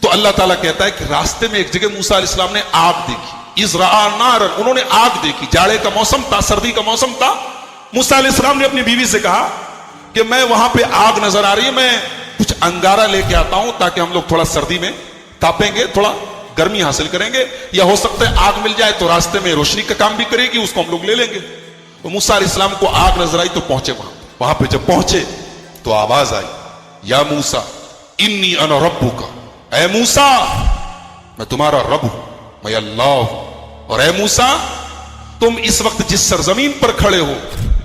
تو اللہ تعالیٰ کہتا ہے کہ راستے میں ایک جگہ موسیٰ علیہ السلام نے آگ دیکھی، اذ رأى نارا، انہوں نے آگ دیکھی، جاڑے کا موسم تھا، سردی کا موسم تھا. موسیٰ علیہ السلام نے اپنی بیوی سے کہا کہ میں وہاں پہ آگ نظر آ رہی ہے، میں کچھ انگارہ لے کے آتا ہوں تاکہ ہم لوگ تھوڑا سردی میں تاپیں گے، تھوڑا گرمی حاصل کریں گے، یا ہو سکتا ہے آگ مل جائے تو راستے میں روشنی کا کام بھی کرے گی، اس کو ہم لوگ لے لیں گے. تو موسیٰ علیہ السلام کو آگ نظر آئی تو پہنچے وہاں پہ جب پہنچے تو آواز آئی، یا موسیٰ انی انا ربک، اے موسیٰ میں تمہارا رب ہوں، میں اللہ ہوں. اور اے موسیٰ تم اس وقت جس سرزمین پر کھڑے ہو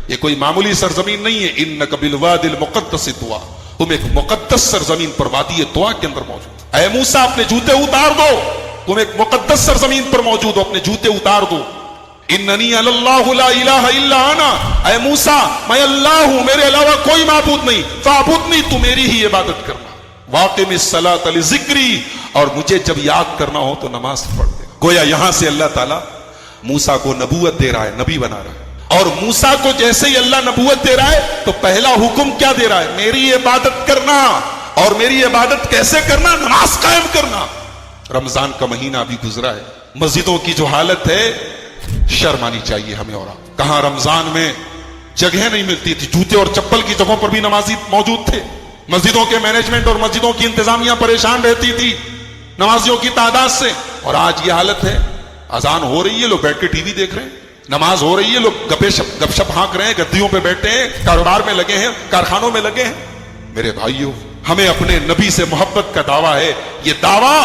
یہ کوئی معمولی سرزمین نہیں ہے، انک بالوادی المقدس طویٰ، تم ایک مقدس سرزمین پر وادی طویٰ کے اندر موجود. اے موسیٰ اپنے جوتے اتار دو، تم ایک مقدس سرزمین پر موجود ہو، اپنے جوتے اتار دو. اننی اللہ لا الہ الا انا، اے موسیٰ میں اللہ ہوں، میرے علاوہ کوئی معبود نہیں، فاعبدنی، تو میری ہی عبادت کرنا. واقم الصلاۃ لذکری، اور مجھے جب یاد کرنا ہو تو نماز پڑھ دے. گویا یہاں سے اللہ تعالیٰ موسیٰ کو نبوت دے رہا ہے، نبی بنا رہا ہے. اور موسیٰ کو جیسے ہی اللہ نبوت دے رہا ہے تو پہلا حکم کیا دے رہا ہے؟ میری عبادت کرنا. اور میری عبادت کیسے کرنا؟ نماز قائم کرنا. رمضان کا مہینہ ابھی گزرا ہے، مسجدوں کی جو حالت ہے شرم آنی چاہیے ہمیں. اور کہاں رمضان میں جگہ نہیں ملتی تھی، جوتے اور چپل کی جگہوں پر بھی نمازی موجود تھے. مسجدوں کے مینجمنٹ اور مسجدوں کی انتظامیہ پریشان رہتی تھی نمازیوں کی تعداد سے. اور آج یہ حالت ہے، اذان ہو رہی ہے، لوگ بیٹھ کے ٹی وی دیکھ رہے ہیں، نماز ہو رہی ہے، لوگ گپ شپ ہانک رہے ہیں، گدیوں پہ بیٹھے ہیں، کاروبار میں لگے ہیں، کارخانوں میں لگے ہیں. میرے بھائیوں، ہمیں اپنے نبی سے محبت کا دعویٰ ہے، یہ دعویٰ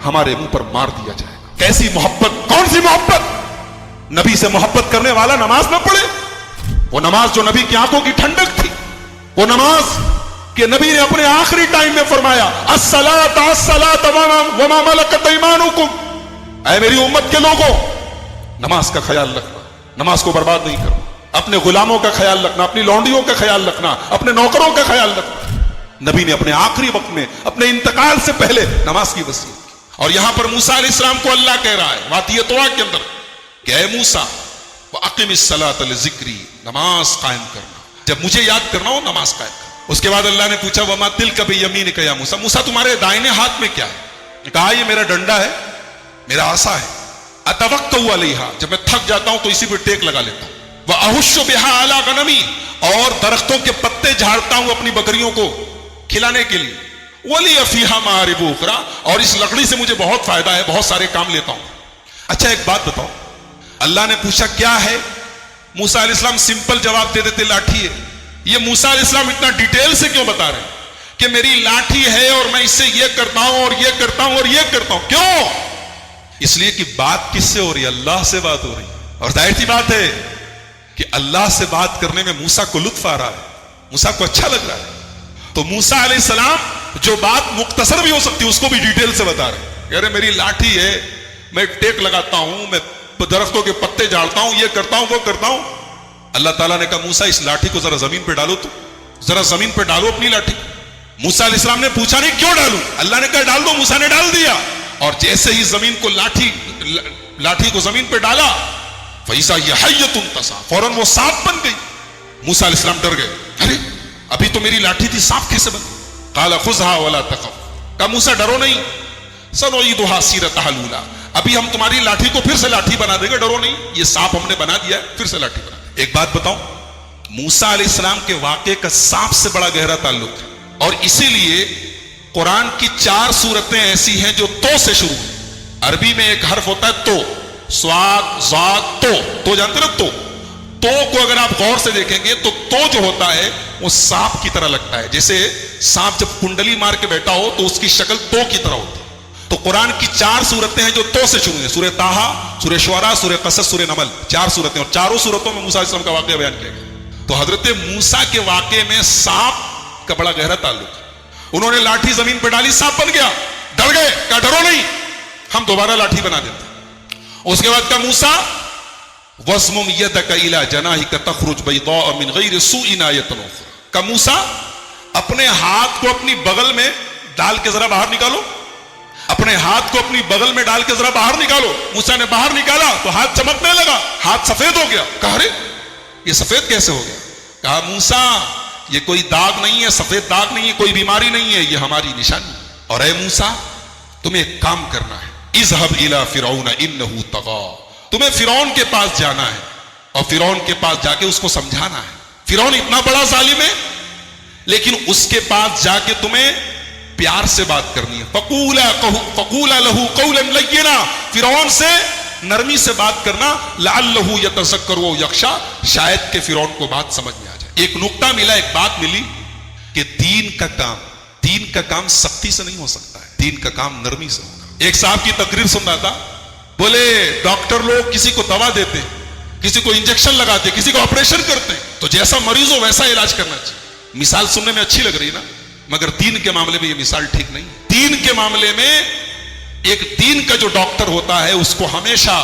ہمارے منہ پر مار دیا جائے گا. کیسی محبت؟ کون سی محبت؟ نبی سے محبت کرنے والا نماز نہ پڑھے. وہ نماز جو نبی کی آنکھوں کی ٹھنڈک تھی، وہ نماز کہ نبی نے اپنے آخری ٹائم میں فرمایا الصلاۃ الصلاۃ وما ملکت ایمانکم، اے میری امت کے لوگوں نماز کا خیال رکھنا، نماز کو برباد نہیں کرنا، اپنے غلاموں کا خیال رکھنا، اپنی لونڈیوں کا خیال رکھنا، اپنے نوکروں کا خیال رکھنا. نبی نے اپنے آخری وقت میں اپنے انتقال سے پہلے نماز کی وصیت کی. اور یہاں پر موسیٰ علیہ السلام کو اللہ کہہ رہا ہے وادی طویٰ کے اندر کہ اے موسیٰ وَأَقِمِ الصَّلَاةَ لِذِكْرِي، نماز قائم کرنا، جب مجھے یاد کرنا ہو نماز قائم کرنا. اس کے بعد اللہ نے پوچھا وَمَا تِلْكَ بِيَمِينِكَ يَا موسیٰ، موسیٰ تمہارے دائنے ہاتھ میں کیا ہے؟ کہا یہ میرا ڈنڈا ہے، میرا عصا ہے. أَتَوَكَّأُ عَلَيْهَا، جب میں تھک جاتا ہوں تو اسی پہ ٹیک لگا لیتا ہوں. وَأَهُشُّ بِهَا عَلَىٰ غَنَمِي، اور درختوں کے پتے جھاڑتا ہوں اپنی بکریوں کو کھلانے کے لیے. وَلِيَ فِيهَا مَآرِبُ أُخْرَىٰ، اور اس لکڑی سے مجھے بہت فائدہ ہے، بہت سارے کام لیتا ہوں. اچھا ایک بات بتاؤ، اللہ نے پوچھا کیا ہے؟ موسیٰ علیہ السلام سمپل جواب دے دیتے لاٹھی ہے. یہ موسیٰ علیہ السلام اتنا ڈیٹیل سے کیوں بتا رہے ہیں کہ میری لاٹھی ہے اور میں اس سے یہ کرتا ہوں اور یہ کرتا ہوں اور یہ کرتا ہوں؟ کیوں؟ اس لیے کہ بات کس سے ہو رہی ہے؟ اللہ سے بات ہو رہی ہے. اور ظاہر سی بات ہے کہ اللہ سے بات کرنے میں موسیٰ کو لطف آ رہا ہے، موسیٰ کو اچھا لگ رہا ہے. تو موسیٰ علیہ السلام جو بات مختصر بھی ہو سکتی ہے اس کو بھی ڈیٹیل سے بتا رہے ہیں. کہہ رہے میری لاٹھی ہے، میں ٹیک لگاتا ہوں، میں درختوں کے پتے جھاڑتا ہوں، یہ کرتا ہوں وہ کرتا ہوں. اللہ تعالیٰ نے کہا موسیٰ اس لاٹھی کو ذرا زمین پہ ڈالو، تو ذرا زمین پہ ڈالو اپنی لاٹھی. موسیٰ علیہ السلام نے پوچھا نہیں کیوں ڈالوں، اللہ نے کہا ڈال دو. موسیٰ نے ڈال دیا، اور جیسے ہی زمین کو لاٹھی کو زمین پہ ڈالا فَإِذَا هِيَ حَيَّةٌ تَسْعَىٰ، فوراً وہ سانپ بن گئی. موسیٰ علیہ السلام ڈر گئے، ارے ابھی تو میری لاٹھی تھی، سانپ کیسے بن؟ قَالَ خُذْهَا وَلَا تَخَفْ، کہا موسیٰ ڈرو نہیں، سَنُعِيدُهَا سِيرَتَهَا الْأُولَىٰ، ابھی ہم تمہاری لاٹھی کو پھر سے لاٹھی بنا دیں گے، ڈرو نہیں، یہ سانپ ہم نے بنا دیا ہے، پھر سے لاٹھی بنا. ایک بات بتاؤں، موسیٰ علیہ السلام کے واقعے کا سانپ سے بڑا گہرا تعلق ہے. اور اسی لیے قرآن کی 4 سورتیں ایسی ہیں جو تو سے شروع ہیں. عربی میں ایک حرف ہوتا ہے تو، سواد ذات تو جانتے نا، تو کو اگر آپ غور سے دیکھیں گے تو جو ہوتا ہے وہ سانپ کی طرح لگتا ہے. جیسے سانپ جب کنڈلی مار کے بیٹھا ہو تو اس کی شکل تو کی طرح ہوتی ہے. تو قرآن کی 4 سورتیں ہیں جو تو سے شروع ہیں، سورہ طٰہٰ، سورہ شعراء، سورہ قصص، سورہ نمل. 4 سورتیں، اور چاروں سورتوں میں موسیٰ علیہ السلام کا واقعہ بیان کیا گیا. تو حضرت موسیٰ کے واقعے میں سانپ کا بڑا گہرا تعلق ہے. انہوں نے لاٹھی زمین پہ ڈالی، سانپ بن گیا، ڈر گئے، کہا ڈرو نہیں، ہم دوبارہ لاٹھی بنا دیتے. اس کے بعد کہا موسیٰ وَاضْمُمْ يَدَكَ إِلَىٰ جَنَاحِكَ تَخْرُجْ بَيْضَاءَ مِنْ غَيْرِ سُوءٍ آیَةً أُخْرَىٰ، کہا موسیٰ اپنے ہاتھ کو اپنی بغل میں ڈال کے ذرا باہر نکالو، اپنے ہاتھ کو اپنی بغل میں ڈال کے ذرا باہر نکالو. موسیٰ نے باہر نکالا تو ہاتھ چمکنے لگا، ہاتھ سفید ہو گیا. کہا ارے یہ سفید کیسے ہو گیا؟ کہا موسیٰ یہ کوئی داغ نہیں ہے، سفید داغ نہیں ہے، کوئی بیماری نہیں ہے، یہ ہماری نشانی. اور اے موسیٰ تمہیں ایک کام کرنا ہے, اذهب الى فرعون انه طغى, تمہیں فرعون کے پاس جانا ہے اور فرعون کے پاس جا کے اس کو سمجھانا ہے. فرعون اتنا بڑا ظالم ہے, لیکن اس کے پاس جا کے تمہیں پیار سے بات کرنی ہے. فقولا له قولا لینا, فرعون سے نرمی سے بات کرنا. لعلہ یتذکر و یخشی, شاید کہ فرعون کو بات سمجھ میں آ جائے. ایک نقطہ ملا, ایک بات ملی کہ دین کا کام سختی سے نہیں ہو سکتا ہے, دین کا کام نرمی سے ہوگا. ایک صاحب کی تقریر سن رہا تھا, بولے ڈاکٹر لوگ کسی کو دوا دیتے, کسی کو انجیکشن لگاتے, کسی کو آپریشن کرتے ہیں, تو جیسا مریض ہو ویسا علاج کرنا چاہیے. مثال سننے میں اچھی لگ رہی نا, مگر دین کے معاملے میں یہ مثال ٹھیک نہیں ہے. دین کے معاملے میں ایک دین کا جو ڈاکٹر ہوتا ہے اس کو ہمیشہ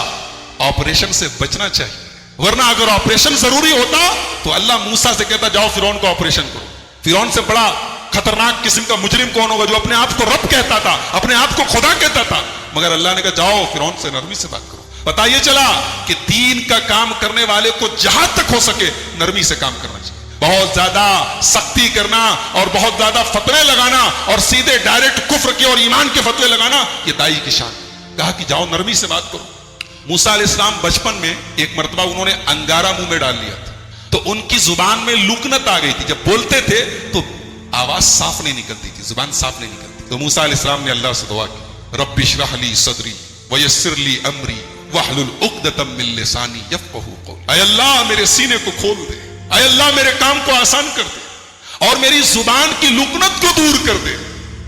آپریشن سے بچنا چاہیے, ورنہ اگر آپریشن ضروری ہوتا تو اللہ موسیٰ سے کہتا جاؤ فرعون کو آپریشن کرو. فرعون سے بڑا خطرناک قسم کا مجرم کون ہوگا جو اپنے آپ کو رب کہتا تھا, اپنے آپ کو خدا کہتا تھا, مگر اللہ نے کہا جاؤ فرعون سے نرمی سے بات کرو. پتہ یہ چلا کہ دین کا کام کرنے والے کو جہاں تک ہو سکے نرمی سے کام کرنا چاہیے. بہت زیادہ سختی کرنا اور بہت زیادہ فتوے لگانا اور سیدھے ڈائریکٹ کفر کے اور ایمان کے فتوے لگانا یہ دائی کی شان. کہا کہ جاؤ نرمی سے بات کرو. موسیٰ علیہ السلام بچپن میں ایک مرتبہ انہوں نے انگارہ منہ میں ڈال لیا تھا, تو ان کی زبان میں لکنت آ گئی تھی. جب بولتے تھے تو آواز صاف نہیں نکلتی تھی, زبان صاف نہیں نکلتی. تو موسیٰ علیہ السلام نے اللہ سے دعا کی, رب اشرح لی صدری ویسر لی امری واحلل عقدۃ من لسانی یفقہوا قولی. اے اللہ میرے سینے کو کھول دے, اے اللہ میرے کام کو آسان کر دے, اور میری زبان کی لکنت کو دور کر دے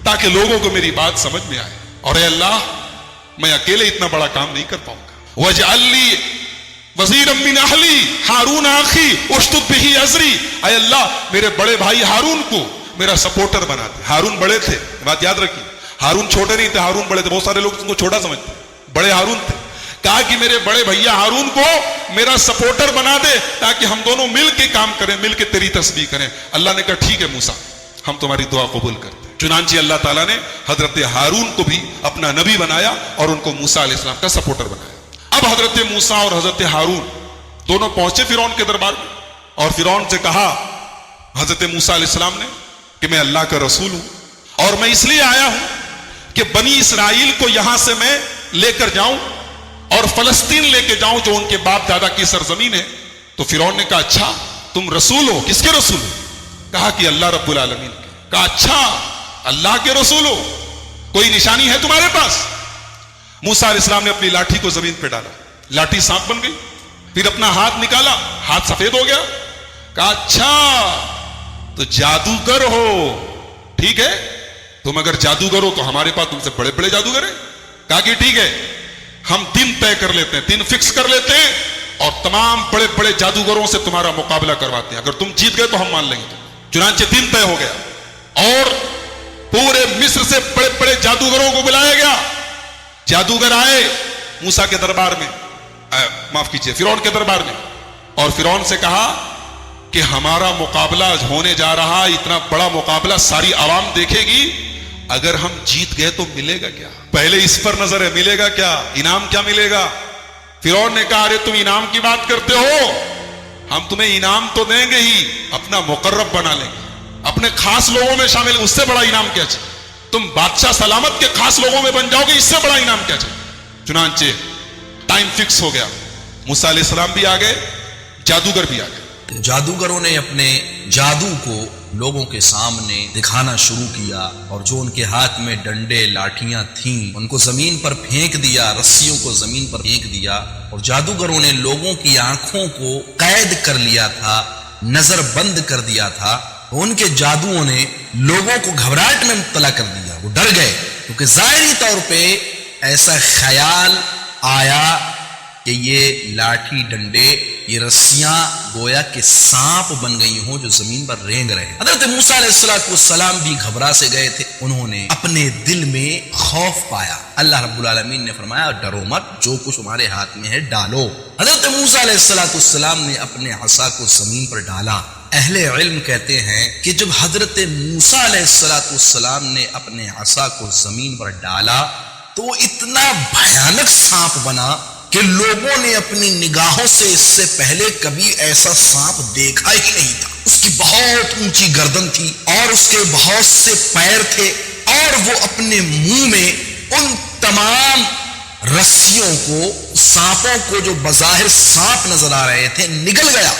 تاکہ لوگوں کو میری بات سمجھ میں آئے. اور اے اللہ میں اکیلے اتنا بڑا کام نہیں کر پاؤں گا. واجعل لی وزیرا من اہلی ہارون اخی اشدد بہ ازری. اے اللہ میرے بڑے بھائی ہارون کو میرا سپورٹر بنا دے. ہارون بڑے تھے, بات یاد رکھیے, ہارون چھوٹے نہیں تھے, ہارون بڑے تھے. بہت سارے لوگ ان کو چھوٹا سمجھتے, بڑے ہارون تھے. کہا کہ میرے بڑے بھیا ہارون کو میرا سپورٹر بنا دے تاکہ ہم دونوں مل کے کام کریں, مل کے تیری تسبیح کریں. اللہ نے کہا ٹھیک ہے موسیٰ, ہم تمہاری دعا قبول کرتے ہیں. چنانچہ اللہ تعالیٰ نے حضرت ہارون کو بھی اپنا نبی بنایا اور ان کو موسیٰ علیہ السلام کا سپورٹر بنایا. اب حضرت موسیٰ اور حضرت ہارون دونوں پہنچے فرعون کے دربار میں, اور فرعون سے کہا حضرت موسیٰ علیہ السلام نے کہ میں اللہ کا رسول ہوں, اور میں اس لیے آیا ہوں کہ بنی اسرائیل کو یہاں سے میں لے کر جاؤں اور فلسطین لے کے جاؤں جو ان کے باپ دادا کی سرزمین ہے. تو فرعون نے کہا اچھا تم رسول ہو, کس کے رسول ہو؟ کہا کہ اللہ رب العالمین کے. کہا اچھا اللہ کے رسول ہو, کوئی نشانی ہے تمہارے پاس؟ موسیٰ علیہ السلام نے اپنی لاٹھی کو زمین پہ ڈالا, لاٹھی سانپ بن گئی. پھر اپنا ہاتھ نکالا, ہاتھ سفید ہو گیا. کہا اچھا تو جادوگر ہو, ٹھیک ہے تم اگر جادوگر ہو تو ہمارے پاس تم سے بڑے بڑے جادوگر ہیں. کہا کہ ٹھیک ہے ہم دن طے کر لیتے ہیں, دن فکس کر لیتے ہیں اور تمام بڑے بڑے جادوگروں سے تمہارا مقابلہ کرواتے ہیں, اگر تم جیت گئے تو ہم مان لیں گے. چنانچہ دن طے ہو گیا اور پورے مصر سے بڑے بڑے جادوگروں کو بلایا گیا. جادوگر آئے موسیٰ کے دربار میں, معاف کیجئے فرعون کے دربار میں, اور فرعون سے کہا کہ ہمارا مقابلہ ہونے جا رہا, اتنا بڑا مقابلہ ساری عوام دیکھے گی, اگر ہم جیت گئے تو ملے گا کیا؟ پہلے اس پر نظر ہے, ملے گا کیا, انعام کیا ملے گا؟ فرعون نے کہا ارے تم انعام کی بات کرتے ہو, ہم تمہیں انعام تو دیں گے ہی, اپنا مقرب بنا لیں گے, اپنے خاص لوگوں میں شامل, اس سے بڑا انعام کیا چاہیے؟ تم بادشاہ سلامت کے خاص لوگوں میں بن جاؤ گے, اس سے بڑا انعام کیا چاہیے؟ چنانچہ ٹائم فکس ہو گیا, موسیٰ علیہ السلام بھی آ گئے, جادوگر بھی آ گئے. جادوگروں نے اپنے جادو کو لوگوں کے سامنے دکھانا شروع کیا, اور جو ان کے ہاتھ میں ڈنڈے لاٹھیاں تھیں ان کو زمین پر پھینک دیا, رسیوں کو زمین پر پھینک دیا, اور جادوگروں نے لوگوں کی آنکھوں کو قید کر لیا تھا, نظر بند کر دیا تھا. ان کے جادوؤں نے لوگوں کو گھبراہٹ میں مبتلا کر دیا, وہ ڈر گئے کیونکہ ظاہری طور پہ ایسا خیال آیا کہ یہ لاٹھی ڈنڈے, یہ رسیاں گویا کہ سانپ بن گئی ہوں جو زمین پر رینگ رہے. حضرت موسیٰ علیہ السلام بھی گھبرا سے گئے تھے, انہوں نے اپنے دل میں خوف پایا. اللہ رب العالمین نے فرمایا ڈرو مت, جو کچھ تمہارے ہاتھ میں ہے ڈالو. حضرت موسیٰ علیہ السلام نے اپنے عصا کو زمین پر ڈالا. اہل علم کہتے ہیں کہ جب حضرت موسیٰ علیہ السلام نے اپنے عصا کو زمین پر ڈالا تو اتنا بھیانک سانپ بنا کہ لوگوں نے اپنی نگاہوں سے اس سے پہلے کبھی ایسا سانپ دیکھا ہی نہیں تھا. اس کی بہت اونچی گردن تھی اور اس کے بہت سے پیر تھے اور وہ اپنے منہ میں ان تمام رسیوں کو، سانپوں کو جو بظاہر سانپ نظر آ رہے تھے، نگل گیا۔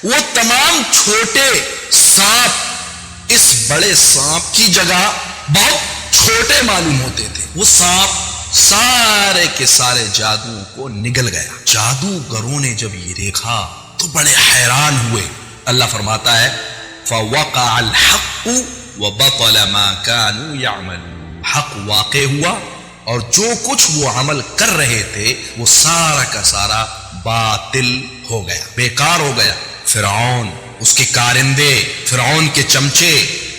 وہ تمام چھوٹے سانپ اس بڑے سانپ کی جگہ بہت چھوٹے معلوم ہوتے تھے۔ وہ سانپ سارے کے سارے جادو کو نگل گیا۔ جادوگروں نے جب یہ دیکھا تو بڑے حیران ہوئے۔ اللہ فرماتا ہے فَوَقَعَ الْحَقُّ وَبَطَلَ مَا كَانُوا يَعْمَلُونَ، حق واقع ہوا اور جو کچھ وہ عمل کر رہے تھے وہ سارا کا سارا باطل ہو گیا، بیکار ہو گیا۔ فرعون، اس کے کارندے، فرعون کے چمچے،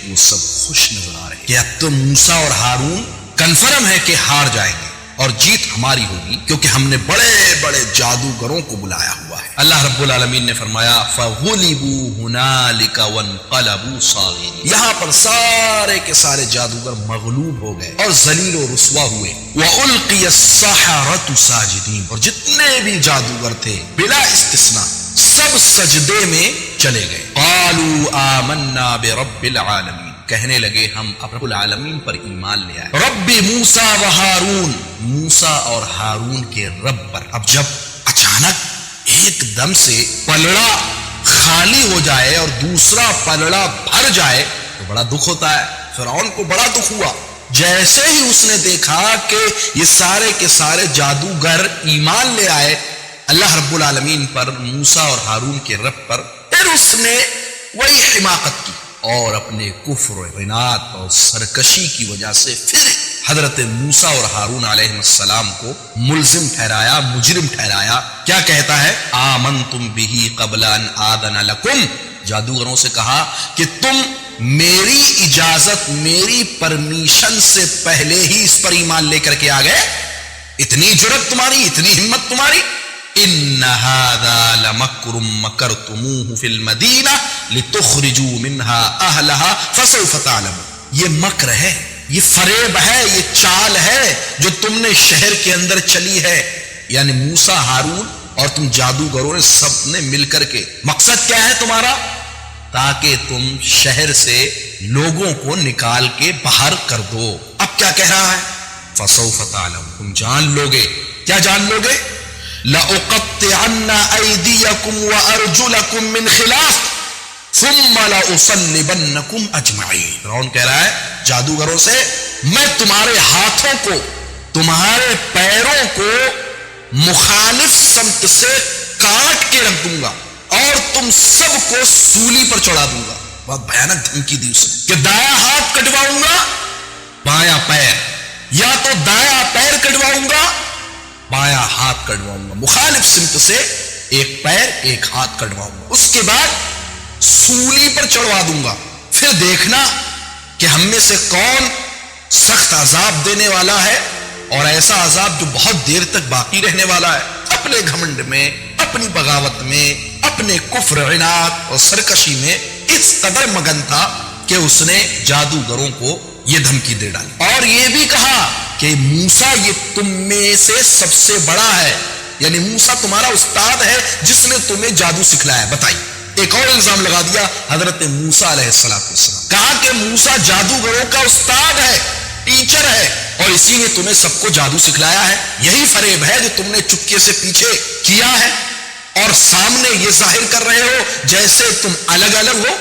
وہ سب خوش نظر آ رہے ہیں کہ اب تو موسیٰ اور ہارون کنفرم ہے کہ ہار جائیں گے اور جیت ہماری ہوگی، کیونکہ ہم نے بڑے بڑے جادوگروں کو بلایا ہوا ہے۔ اللہ رب العالمین نے فرمایا فَغُلِبُوا هُنَالِكَ وَانقَلَبُوا صَاغِرِينَ، یہاں پر سارے کے سارے جادوگر مغلوب ہو گئے اور ذلیل و رسوا ہوئے۔ وَأُلْقِيَ السَّحَرَةُ سَاجِدِينَ، اور جتنے بھی جادوگر تھے بلا استثناء سب سجدے میں چلے گئے۔ قَالُوا آمَنَّا بِرَبِّ الْعَالَمِينَ، کہنے لگے ہم رب العالمین پر ایمان لے آئے، رب موسیٰ و ہارون، موسیٰ اور ہارون کے رب پر۔ اب جب اچانک ایک دم سے پلڑا خالی ہو جائے اور دوسرا پلڑا بھر جائے تو بڑا دکھ ہوتا ہے۔ فرعون کو بڑا دکھ ہوا۔ جیسے ہی اس نے دیکھا کہ یہ سارے کے سارے جادوگر ایمان لے آئے اللہ رب العالمین پر، موسیٰ اور ہارون کے رب پر، پھر اس نے وہی حماقت کی اور اپنے کفر و عناد اور سرکشی کی وجہ سے پھر حضرت موسیٰ اور ہارون علیہ السلام کو ملزم ٹھہرایا، مجرم ٹھہرایا۔ کیا کہتا ہے آمنتم بہ قبل ان آذن لکم، جادوگروں سے کہا کہ تم میری اجازت، میری پرمیشن سے پہلے ہی اس پر ایمان لے کر کے آ گئے؟ اتنی جرت تمہاری، اتنی ہمت تمہاری؟ ان هذا لمکر مکرتموہ فی المدینہ لتخرجوا منها اہلها فسوف تعلمون، یہ مکر ہے، یہ فریب ہے، یہ چال ہے جو تم نے شہر کے اندر چلی ہے، یعنی موسیٰ، ہارون اور تم جادوگروں نے سب نے مل کر کے۔ مقصد کیا ہے تمہارا؟ تاکہ تم شہر سے لوگوں کو نکال کے باہر کر دو۔ اب کیا کہہ رہا ہے فسوف تعلمون، تم جان لوگے۔ کیا جان لوگے؟ لَأُقَطِّعَنَّ أَيْدِيَكُمْ وَأَرْجُلَكُمْ مِنْ خِلَافٍ ثُمَّ لَأُصَلِّبَنَّكُمْ أَجْمَعِينَ۔ فرعون کہہ رہا ہے جادوگروں سے میں تمہارے ہاتھوں کو، تمہارے پیروں کو مخالف سمت سے کاٹ کے رکھ دوں گا اور تم سب کو سولی پر چڑھا دوں گا۔ بہت بھیانک دھمکی دی اس نے کہ دایاں ہاتھ کٹواؤں گا، بایاں پیر، یا تو دایاں پیر کٹواؤں گا، بایاں ہاتھ کٹواؤں گا، مخالف سمت سے ایک پیر ایک ہاتھ کٹواؤں گا، اس کے بعد سولی پر چڑھوا دوں گا۔ پھر دیکھنا کہ ہم میں سے کون سخت عذاب دینے والا ہے اور ایسا عذاب جو بہت دیر تک باقی رہنے والا ہے۔ اپنے گھمنڈ میں، اپنی بغاوت میں، اپنے کفر، عناد اور سرکشی میں اس قدر مگن تھا کہ اس نے جادوگروں کو یہ دھمکی دے ڈالی اور یہ بھی کہا کہ موسیٰ یہ تم میں سے سب سے بڑا ہے، یعنی موسیٰ تمہارا استاد ہے جس نے تمہیں جادو سکھلایا ہے۔ بتائیے، ایک اور الزام لگا دیا حضرت موسیٰ علیہ السلام، کہا کہ موسیٰ جادوگروں کا استاد ہے، ٹیچر ہے، اور اسی نے تمہیں سب کو جادو سکھلایا ہے۔ یہی فریب ہے جو تم نے چپکے سے پیچھے کیا ہے اور سامنے یہ ظاہر کر رہے ہو جیسے تم الگ الگ ہو،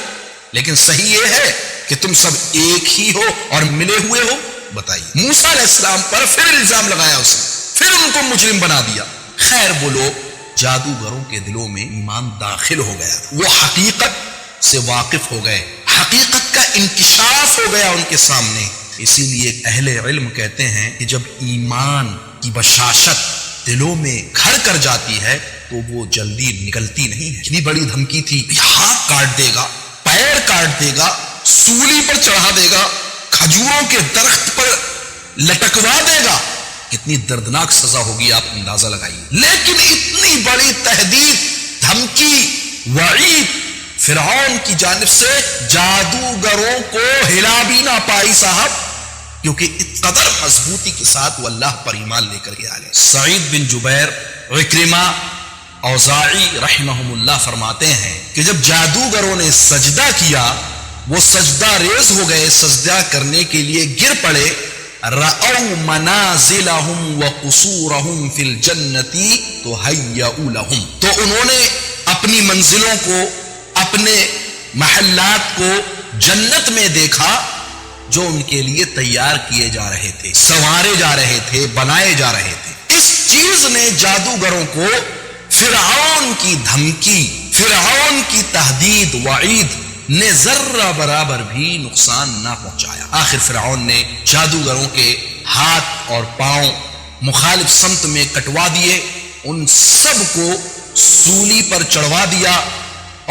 لیکن صحیح یہ ہے کہ تم سب ایک ہی ہو اور ملے ہوئے ہو۔ بتائیے، موسیٰ علیہ السلام پر پھر الزام لگایا اس نے، پھر ان کو مجرم بنا دیا۔ خیر، وہ لوگ جادوگروں کے دلوں میں ایمان داخل ہو گیا، وہ حقیقت سے واقف ہو گئے، حقیقت کا انکشاف ہو گیا ان کے سامنے۔ اسی لیے اہل علم کہتے ہیں کہ جب ایمان کی بشاشت دلوں میں گھر کر جاتی ہے تو وہ جلدی نکلتی نہیں ہے۔ اتنی بڑی دھمکی تھی، ہاتھ کاٹ دے گا، پیر کاٹ دے گا، سولی پر چڑھا دے گا، کھجوروں کے درخت پر لٹکوا دے گا، کتنی دردناک سزا ہوگی آپ اندازہ لگائیے۔ لیکن اتنی بڑی تہدید، دھمکی، وعید فرعون کی جانب سے جادوگروں کو ہلا بھی نہ پائی صاحب، کیونکہ اس قدر مضبوطی کے ساتھ وہ اللہ پر ایمان لے کر کے آ گئے۔ سعید بن جبیر، عکرمہ، اوزاعی رحمہم اللہ فرماتے ہیں کہ جب جادوگروں نے سجدہ کیا، وہ سجدہ ریز ہو گئے، سجدہ کرنے کے لیے گر پڑے. رأوا منازلهم وقصورهم في الجنة تهيأ لهم، تو انہوں نے اپنی منزلوں کو، اپنے محلات کو جنت میں دیکھا جو ان کے لیے تیار کیے جا رہے تھے، سنوارے جا رہے تھے، بنائے جا رہے تھے. اس چیز نے جادوگروں کو فرعون کی دھمکی، فرعون کی تہدید، وعید نے ذرہ برابر بھی نقصان نہ پہنچایا. آخر فرعون نے جادوگروں کے ہاتھ اور پاؤں مخالف سمت میں کٹوا دیے، ان سب کو سولی پر چڑھوا دیا،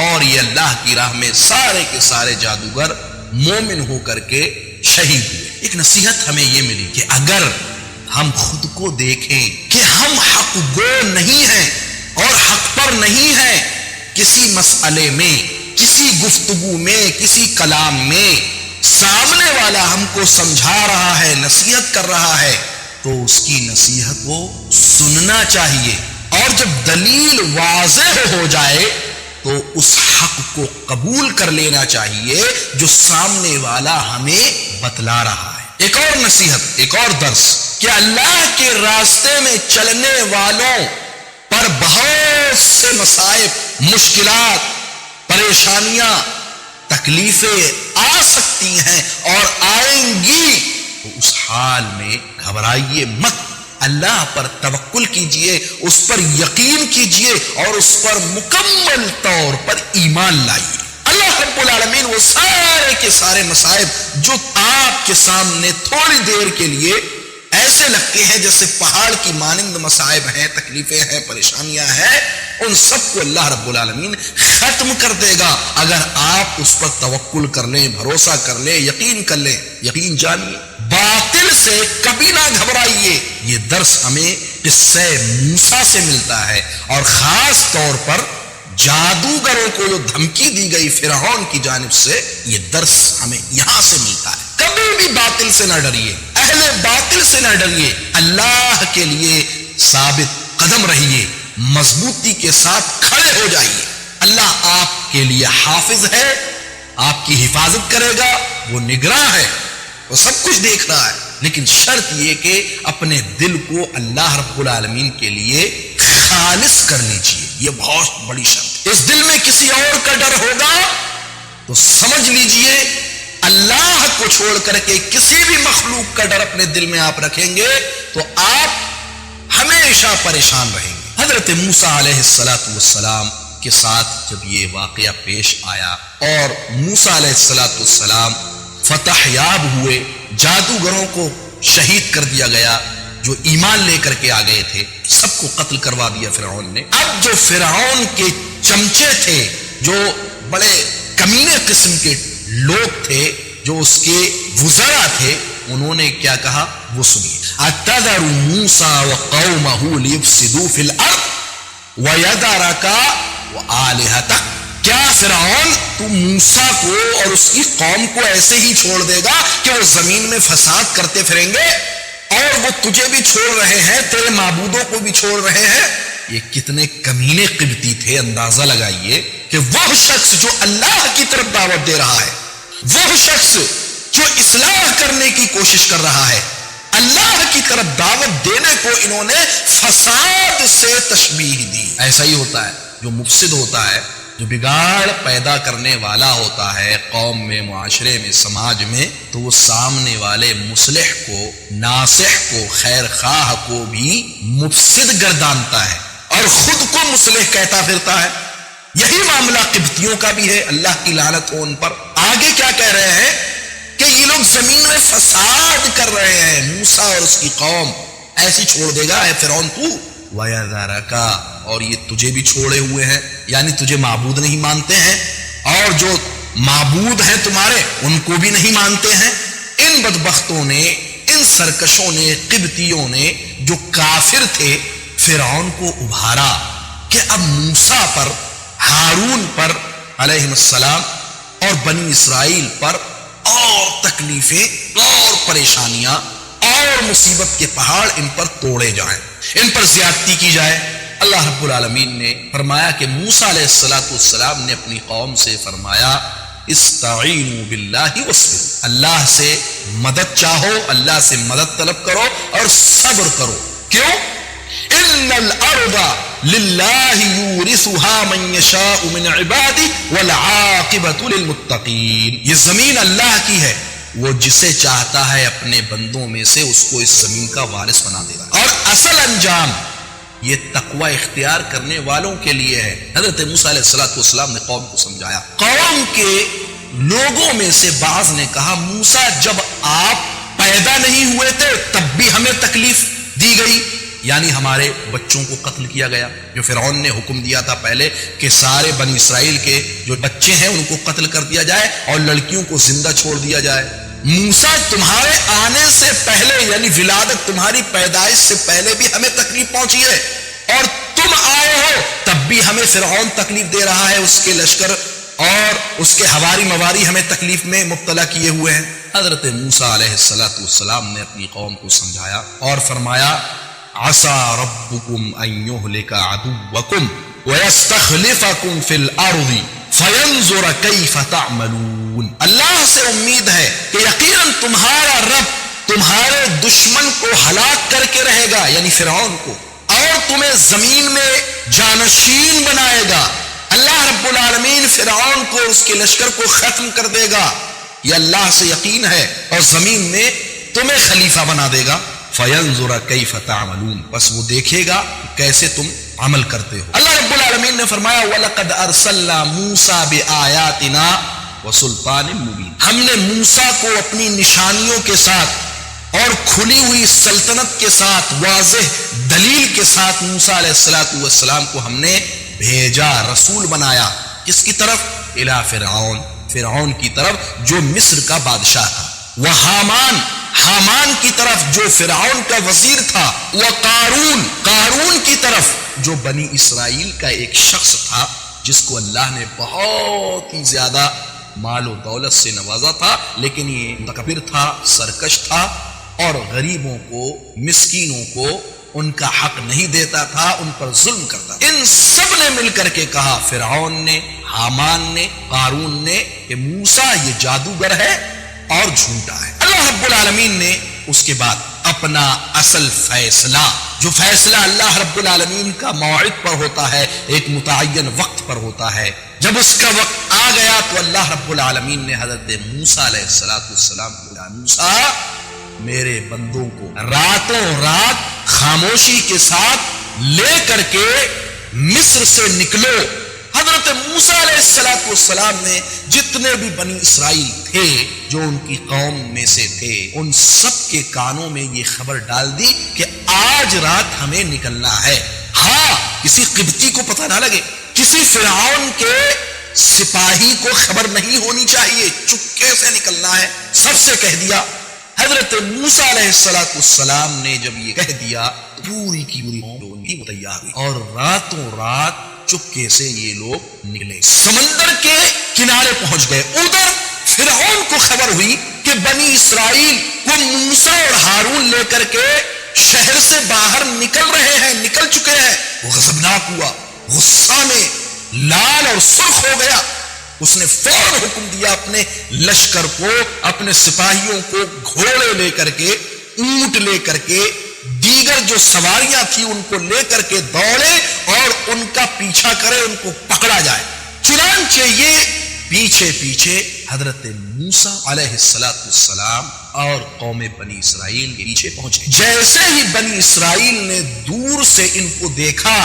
اور یہ اللہ کی راہ میں سارے کے سارے جادوگر مومن ہو کر کے شہید ہوئے. ایک نصیحت ہمیں یہ ملی کہ اگر ہم خود کو دیکھیں کہ ہم حق گو نہیں ہیں اور حق پر نہیں ہیں، کسی مسئلے میں، کسی گفتگو میں، کسی کلام میں سامنے والا ہم کو سمجھا رہا ہے، نصیحت کر رہا ہے، تو اس کی نصیحت کو سننا چاہیے، اور جب دلیل واضح ہو جائے تو اس حق کو قبول کر لینا چاہیے جو سامنے والا ہمیں بتلا رہا ہے. ایک اور نصیحت، ایک اور درس، کہ اللہ کے راستے میں چلنے والوں پر بہت سے مصائب، مشکلات، پریشانیاں، تکلیفیں آ سکتی ہیں اور آئیں گی، تو اس حال میں گھبرائیے مت، اللہ پر توکل کیجئے، اس پر یقین کیجئے، اور اس پر مکمل طور پر ایمان لائیے. اللہ رب العالمین وہ سارے کے سارے مصائب جو آپ کے سامنے تھوڑی دیر کے لیے ایسے لگتے ہیں جیسے پہاڑ کی مانند مصائب ہیں، تکلیفیں ہیں، پریشانیاں ہیں، ان سب کو اللہ رب العالمین ختم کر دے گا اگر آپ اس پر توکل کر لیں، بھروسہ کر لیں، یقین کر لیں. یقین جانیے، باطل سے کبھی نہ گھبرائیے. یہ درس ہمیں قصہ موسیٰ سے ملتا ہے، اور خاص طور پر جادوگروں کو جو دھمکی دی گئی فرعون کی جانب سے، یہ درس ہمیں یہاں سے ملتا ہے. کبھی بھی باطل سے نہ ڈریے، اہل باطل سے نہ ڈریے، اللہ کے لیے ثابت قدم رہیے، مضبوطی کے ساتھ کھڑے ہو جائیے. اللہ آپ کے لیے حافظ ہے، آپ کی حفاظت کرے گا، وہ نگراں ہے، وہ سب کچھ دیکھ رہا ہے. لیکن شرط یہ کہ اپنے دل کو اللہ رب العالمین کے لیے خالص کر لیجیے، یہ بہت بڑی شرط. اس دل میں کسی اور کا ڈر ہوگا تو سمجھ لیجیے اللہ کو چھوڑ کر کے کسی بھی مخلوق کا ڈر اپنے دل میں آپ رکھیں گے تو آپ ہمیشہ پریشان رہیں گے. حضرت موسیٰ علیہ السلام کے ساتھ جب یہ واقعہ پیش آیا اور موسیٰ علیہ السلام فتح یاب ہوئے، جادوگروں کو شہید کر دیا گیا جو ایمان لے کر کے آ گئے تھے، سب کو قتل کروا دیا فرعون نے. اب جو فرعون کے چمچے تھے، جو بڑے کمینے قسم کے لوگ تھے، جو اس کے وزراء تھے، انہوں نے کیا کہا وہ سنیے. اتذر موسیٰ وقومہ لیفسدوا فی الارض ویذرک وآلہتک، کیا فرعون تو موسیٰ کو اور اس کی قوم کو ایسے ہی چھوڑ دے گا کہ وہ زمین میں فساد کرتے پھریں گے، اور وہ تجھے بھی چھوڑ رہے ہیں، تیرے معبودوں کو بھی چھوڑ رہے ہیں؟ یہ کتنے کمینے قبطی تھے. اندازہ لگائیے کہ وہ شخص جو اللہ کی طرف دعوت دے رہا ہے، وہ شخص جو اصلاح کرنے کی کوشش کر رہا ہے، اللہ کی طرف دعوت دینے کو انہوں نے فساد سے تشبیہ دی. ایسا ہی ہوتا ہے، جو مفسد ہوتا ہے، جو بگاڑ پیدا کرنے والا ہوتا ہے قوم میں، معاشرے میں، سماج میں، تو وہ سامنے والے مصلح کو، ناصح کو، خیر خواہ کو بھی مفسد گردانتا ہے اور خود کو مصلح کہتا پھرتا ہے. یہی معاملہ قبطیوں کا بھی ہے، اللہ کی لعنت ہو ان پر. آگے کیا کہہ رہے ہیں کہ یہ لوگ زمین میں فساد کر رہے ہیں، موسیٰ اور اس کی قوم ایسی چھوڑ دے گا اے فرعون تو؟ وَيَذَرَكَ، اور یہ تجھے بھی چھوڑے ہوئے ہیں، یعنی تجھے معبود نہیں مانتے ہیں، اور جو معبود ہیں تمہارے ان کو بھی نہیں مانتے ہیں. ان بدبختوں نے، ان سرکشوں نے، قبطیوں نے، جو کافر تھے، فرعون کو ابھارا کہ اب موسیٰ پر، ہارون پر علیہ السلام اور بنی اسرائیل پر اور تکلیفیں اور پریشانیاں اور مصیبت کے پہاڑ ان پر توڑے جائیں، ان پر زیادتی کی جائے. اللہ رب العالمین نے فرمایا کہ موسیٰ علیہ السلام نے اپنی قوم سے فرمایا استعینوا باللہ واصبروا، اللہ سے مدد چاہو، اللہ سے مدد طلب کرو اور صبر کرو. کیوں؟ ان الارض للہ یورثها من یشاء من عبادہ والعاقبۃ للمتقین، یہ زمین اللہ کی ہے، وہ جسے چاہتا ہے اپنے بندوں میں سے اس کو اس زمین کا وارث بنا دے گا، اور اصل انجام یہ تقوی اختیار کرنے والوں کے لیے ہے. حضرت موسیٰ علیہ السلام نے قوم کو سمجھایا. قوم کے لوگوں میں سے بعض نے کہا موسیٰ جب آپ پیدا نہیں ہوئے تھے تب بھی ہمیں تکلیف دی گئی، یعنی ہمارے بچوں کو قتل کیا گیا. جو فرعون نے حکم دیا تھا پہلے کہ سارے بنی اسرائیل کے جو بچے ہیں ان کو قتل کر دیا جائے اور لڑکیوں کو زندہ چھوڑ دیا جائے. موسیٰ تمہارے آنے سے پہلے یعنی ولادت تمہاری پیدائش سے پہلے بھی ہمیں تکلیف پہنچی ہے، اور تم آئے ہو تب بھی ہمیں فرعون تکلیف دے رہا ہے، اس کے لشکر اور اس کے ہواری مواری ہمیں تکلیف میں مبتلا کیے ہوئے ہیں. حضرت موسیٰ علیہ السلام نے اپنی قوم کو سمجھایا اور فرمایا عسى ربكم ان يهلك عدوكم ويستخلفكم في الارض فينظر كيف تعملون. اللہ سے امید ہے کہ یقیناً تمہارا رب تمہارے دشمن کو ہلاک کر کے رہے گا یعنی فرعون کو، اور تمہیں زمین میں جانشین بنائے گا. اللہ رب العالمین فرعون کو اس کے لشکر کو ختم کر دے گا، یہ اللہ سے یقین ہے، اور زمین میں تمہیں خلیفہ بنا دے گا. فینظر کیف تعملون، بس وہ دیکھے گا کیسے تم عمل کرتے ہو. اللہ رب العالمین نے فرمایا وَلَقَدْ أَرْسَلْنَا مُوسَى بِآيَاتِنَا وَسُلْطَانٍ مُبِينٍ، ہم نے موسیٰ کو اپنی نشانیوں کے ساتھ اور کھلی ہوئی سلطنت کے ساتھ واضح دلیل کے ساتھ موسیٰ علیہ السلام کو ہم نے بھیجا، رسول بنایا. کس کی طرف؟ الی فرعون، فرعون کی طرف جو مصر کا بادشاہ تھا، وہ حامان کی طرف جو فرعون کا وزیر تھا، وہ قارون کی طرف جو بنی اسرائیل کا ایک شخص تھا جس کو اللہ نے بہت ہی زیادہ مال و دولت سے نوازا تھا، لیکن یہ متکبر تھا، سرکش تھا، اور غریبوں کو مسکینوں کو ان کا حق نہیں دیتا تھا، ان پر ظلم کرتا تھا. ان سب نے مل کر کے کہا، فرعون نے، حامان نے، قارون نے، کہ موسیٰ یہ جادوگر ہے اور جھوٹا ہے. اللہ رب العالمین نے اس کے بعد اپنا اصل فیصلہ، جو فیصلہ اللہ رب العالمین کا موعد پر ہوتا ہے، ایک متعین وقت پر ہوتا ہے، جب اس کا وقت آ گیا تو اللہ رب العالمین نے حضرت موسیٰ علیہ السلام کو کہا موسیٰ میرے بندوں کو راتوں رات خاموشی کے ساتھ لے کر کے مصر سے نکلو. حضرت موسیٰ علیہ السلام نے جتنے بھی بنی اسرائیل تھے جو ان کی قوم میں سے تھے ان سب کے کانوں میں یہ خبر ڈال دی کہ آج رات ہمیں نکلنا ہے. ہاں، کسی قبطی کو پتہ نہ لگے، کسی فرعون کے سپاہی کو خبر نہیں ہونی چاہیے، چپکے سے نکلنا ہے. سب سے کہہ دیا. حضرت موسیٰ علیہ السلام نے جب یہ کہہ دیا پوری کی پوری قوم تیار ہوئی اور راتوں رات چپکے سے یہ لوگ نکلے، سمندر کے کنارے پہنچ گئے. ادھر فرعون کو خبر ہوئی کہ بنی اسرائیل وہ موسیٰ اور ہارون لے کر کے شہر سے باہر نکل رہے ہیں، نکل چکے ہیں. وہ غضبناک ہوا، غصہ میں لال اور سرخ ہو گیا. اس نے فوراً حکم دیا اپنے لشکر کو، اپنے سپاہیوں کو گھوڑے لے کر کے، اونٹ لے کر کے، دیگر جو سواریاں تھی ان کو لے کر کے دوڑے اور ان کا پیچھا کرے، ان کو پکڑا جائے. چنانچہ یہ پیچھے پیچھے حضرت موسیٰ علیہ السلام اور قوم بنی اسرائیل کے پیچھے پہنچے. جیسے ہی بنی اسرائیل نے دور سے ان کو دیکھا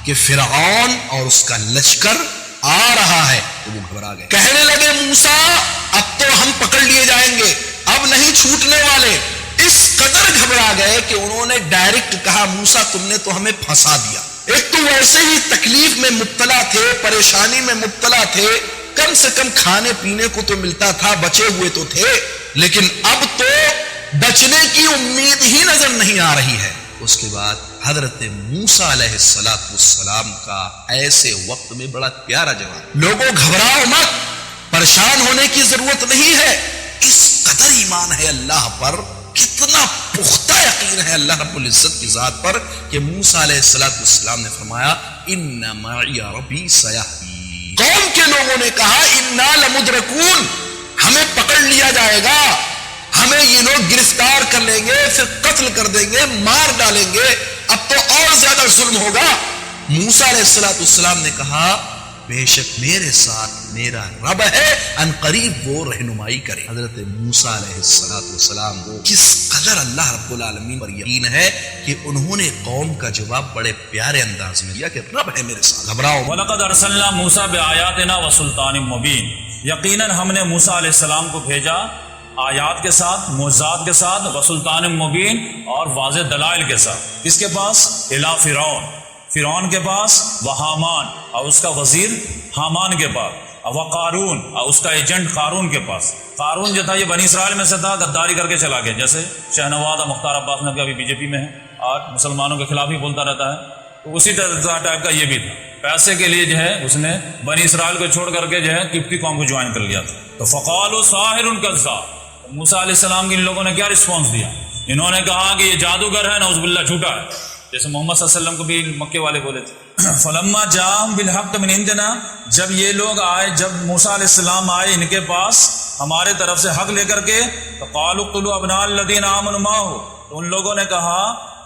کہ فرعون اور اس کا لشکر آ رہا ہے تو وہ گھبرا گئے. کہنے لگے موسیٰ اب تو ہم پکڑ لیے جائیں گے، اب نہیں چھوٹنے والے. اس قدر گھبرا گئے کہ انہوں نے ڈائریکٹ کہا موسیٰ تم نے تو ہمیں پھنسا دیا. ایک تو ویسے ہی تکلیف میں مبتلا تھے، پریشانی میں مبتلا تھے، کم سے کم کھانے پینے کو تو ملتا تھا، بچے ہوئے تو تھے، لیکن اب تو بچنے کی امید ہی نظر نہیں آ رہی ہے. اس کے بعد حضرت موسیٰ علیہ السلام کا ایسے وقت میں بڑا پیارا جواب، لوگوں گھبراؤ مت، پریشان ہونے کی ضرورت نہیں ہے. اس قدر ایمان ہے اللہ پر، کتنا پختہ یقین ہے اللہ رب العزت کی ذات پر کہ موسیٰ علیہ السلام نے فرمایا ان معی ربی سیہدین. قوم کے لوگوں نے کہا انا لمدرکون، ہمیں پکڑ لیا جائے گا، ہمیں یہ لوگ گرفتار کر لیں گے، پھر قتل کر دیں گے، مار ڈالیں گے، اب تو اور زیادہ ظلم ہوگا۔ موسیٰ علیہ السلام نے کہا بے شک میرے ساتھ میرا رب ہے، ان قریب وہ رہنمائی کرے۔ حضرت موسیٰ علیہ السلام کو کس قدر اللہ رب العالمین پر یقین ہے کہ انہوں نے قوم کا جواب بڑے پیارے انداز میں دیا کہ رب ہے میرے ساتھ، گھبراؤ۔ وَلَقَدْ أَرْسَلْنَا مُوسَىٰ بِآيَاتِنَا وَسُلْطَانٍ مُّبِينٍ، یقیناً ہم نے موسیٰ علیہ السلام کو بھیجا آیات کے ساتھ، معجزات کے ساتھ، وسلطان مبین اور واضح دلائل کے ساتھ۔ اس کے پاس الی فرعون کے پاس، و حامان اور اس کا وزیر حامان کے پاس، و قارون اور اس کا ایجنٹ قارون کے پاس۔ قارون جو تھا یہ بنی اسرائیل میں سے تھا، غداری کر کے چلا گیا، جیسے شہنواز اور مختار عباس نے ابھی بی جے پی میں ہے اور مسلمانوں کے خلاف ہی بولتا رہتا ہے، تو اسی طرح ٹائپ کا یہ بھی تھا۔ پیسے کے لیے جو ہے اس نے بنی اسرائیل کو چھوڑ کر کے جو ہے قبطی قوم کو جوائن کر لیا تھا۔ تو فقالوا ساحر کذاب، موسیٰ علیہ السلام کے ان لوگوں نے کیا رسپانس دیا؟ انہوں نے کہا کہ یہ جادوگر ہے، نعوذ باللہ جھوٹا ہے، جیسے محمد صلی اللہ علیہ وسلم کو بھی مکے والے بولے تھے۔ فلما جاءہم بالحق من عندنا، جب یہ لوگ آئے، جب موسیٰ علیہ السلام آئے ان کے پاس ہمارے طرف سے حق لے کر کے، تو قالوا اقتلوا ابناء الذین آمنوا معہ، تو ان لوگوں نے کہا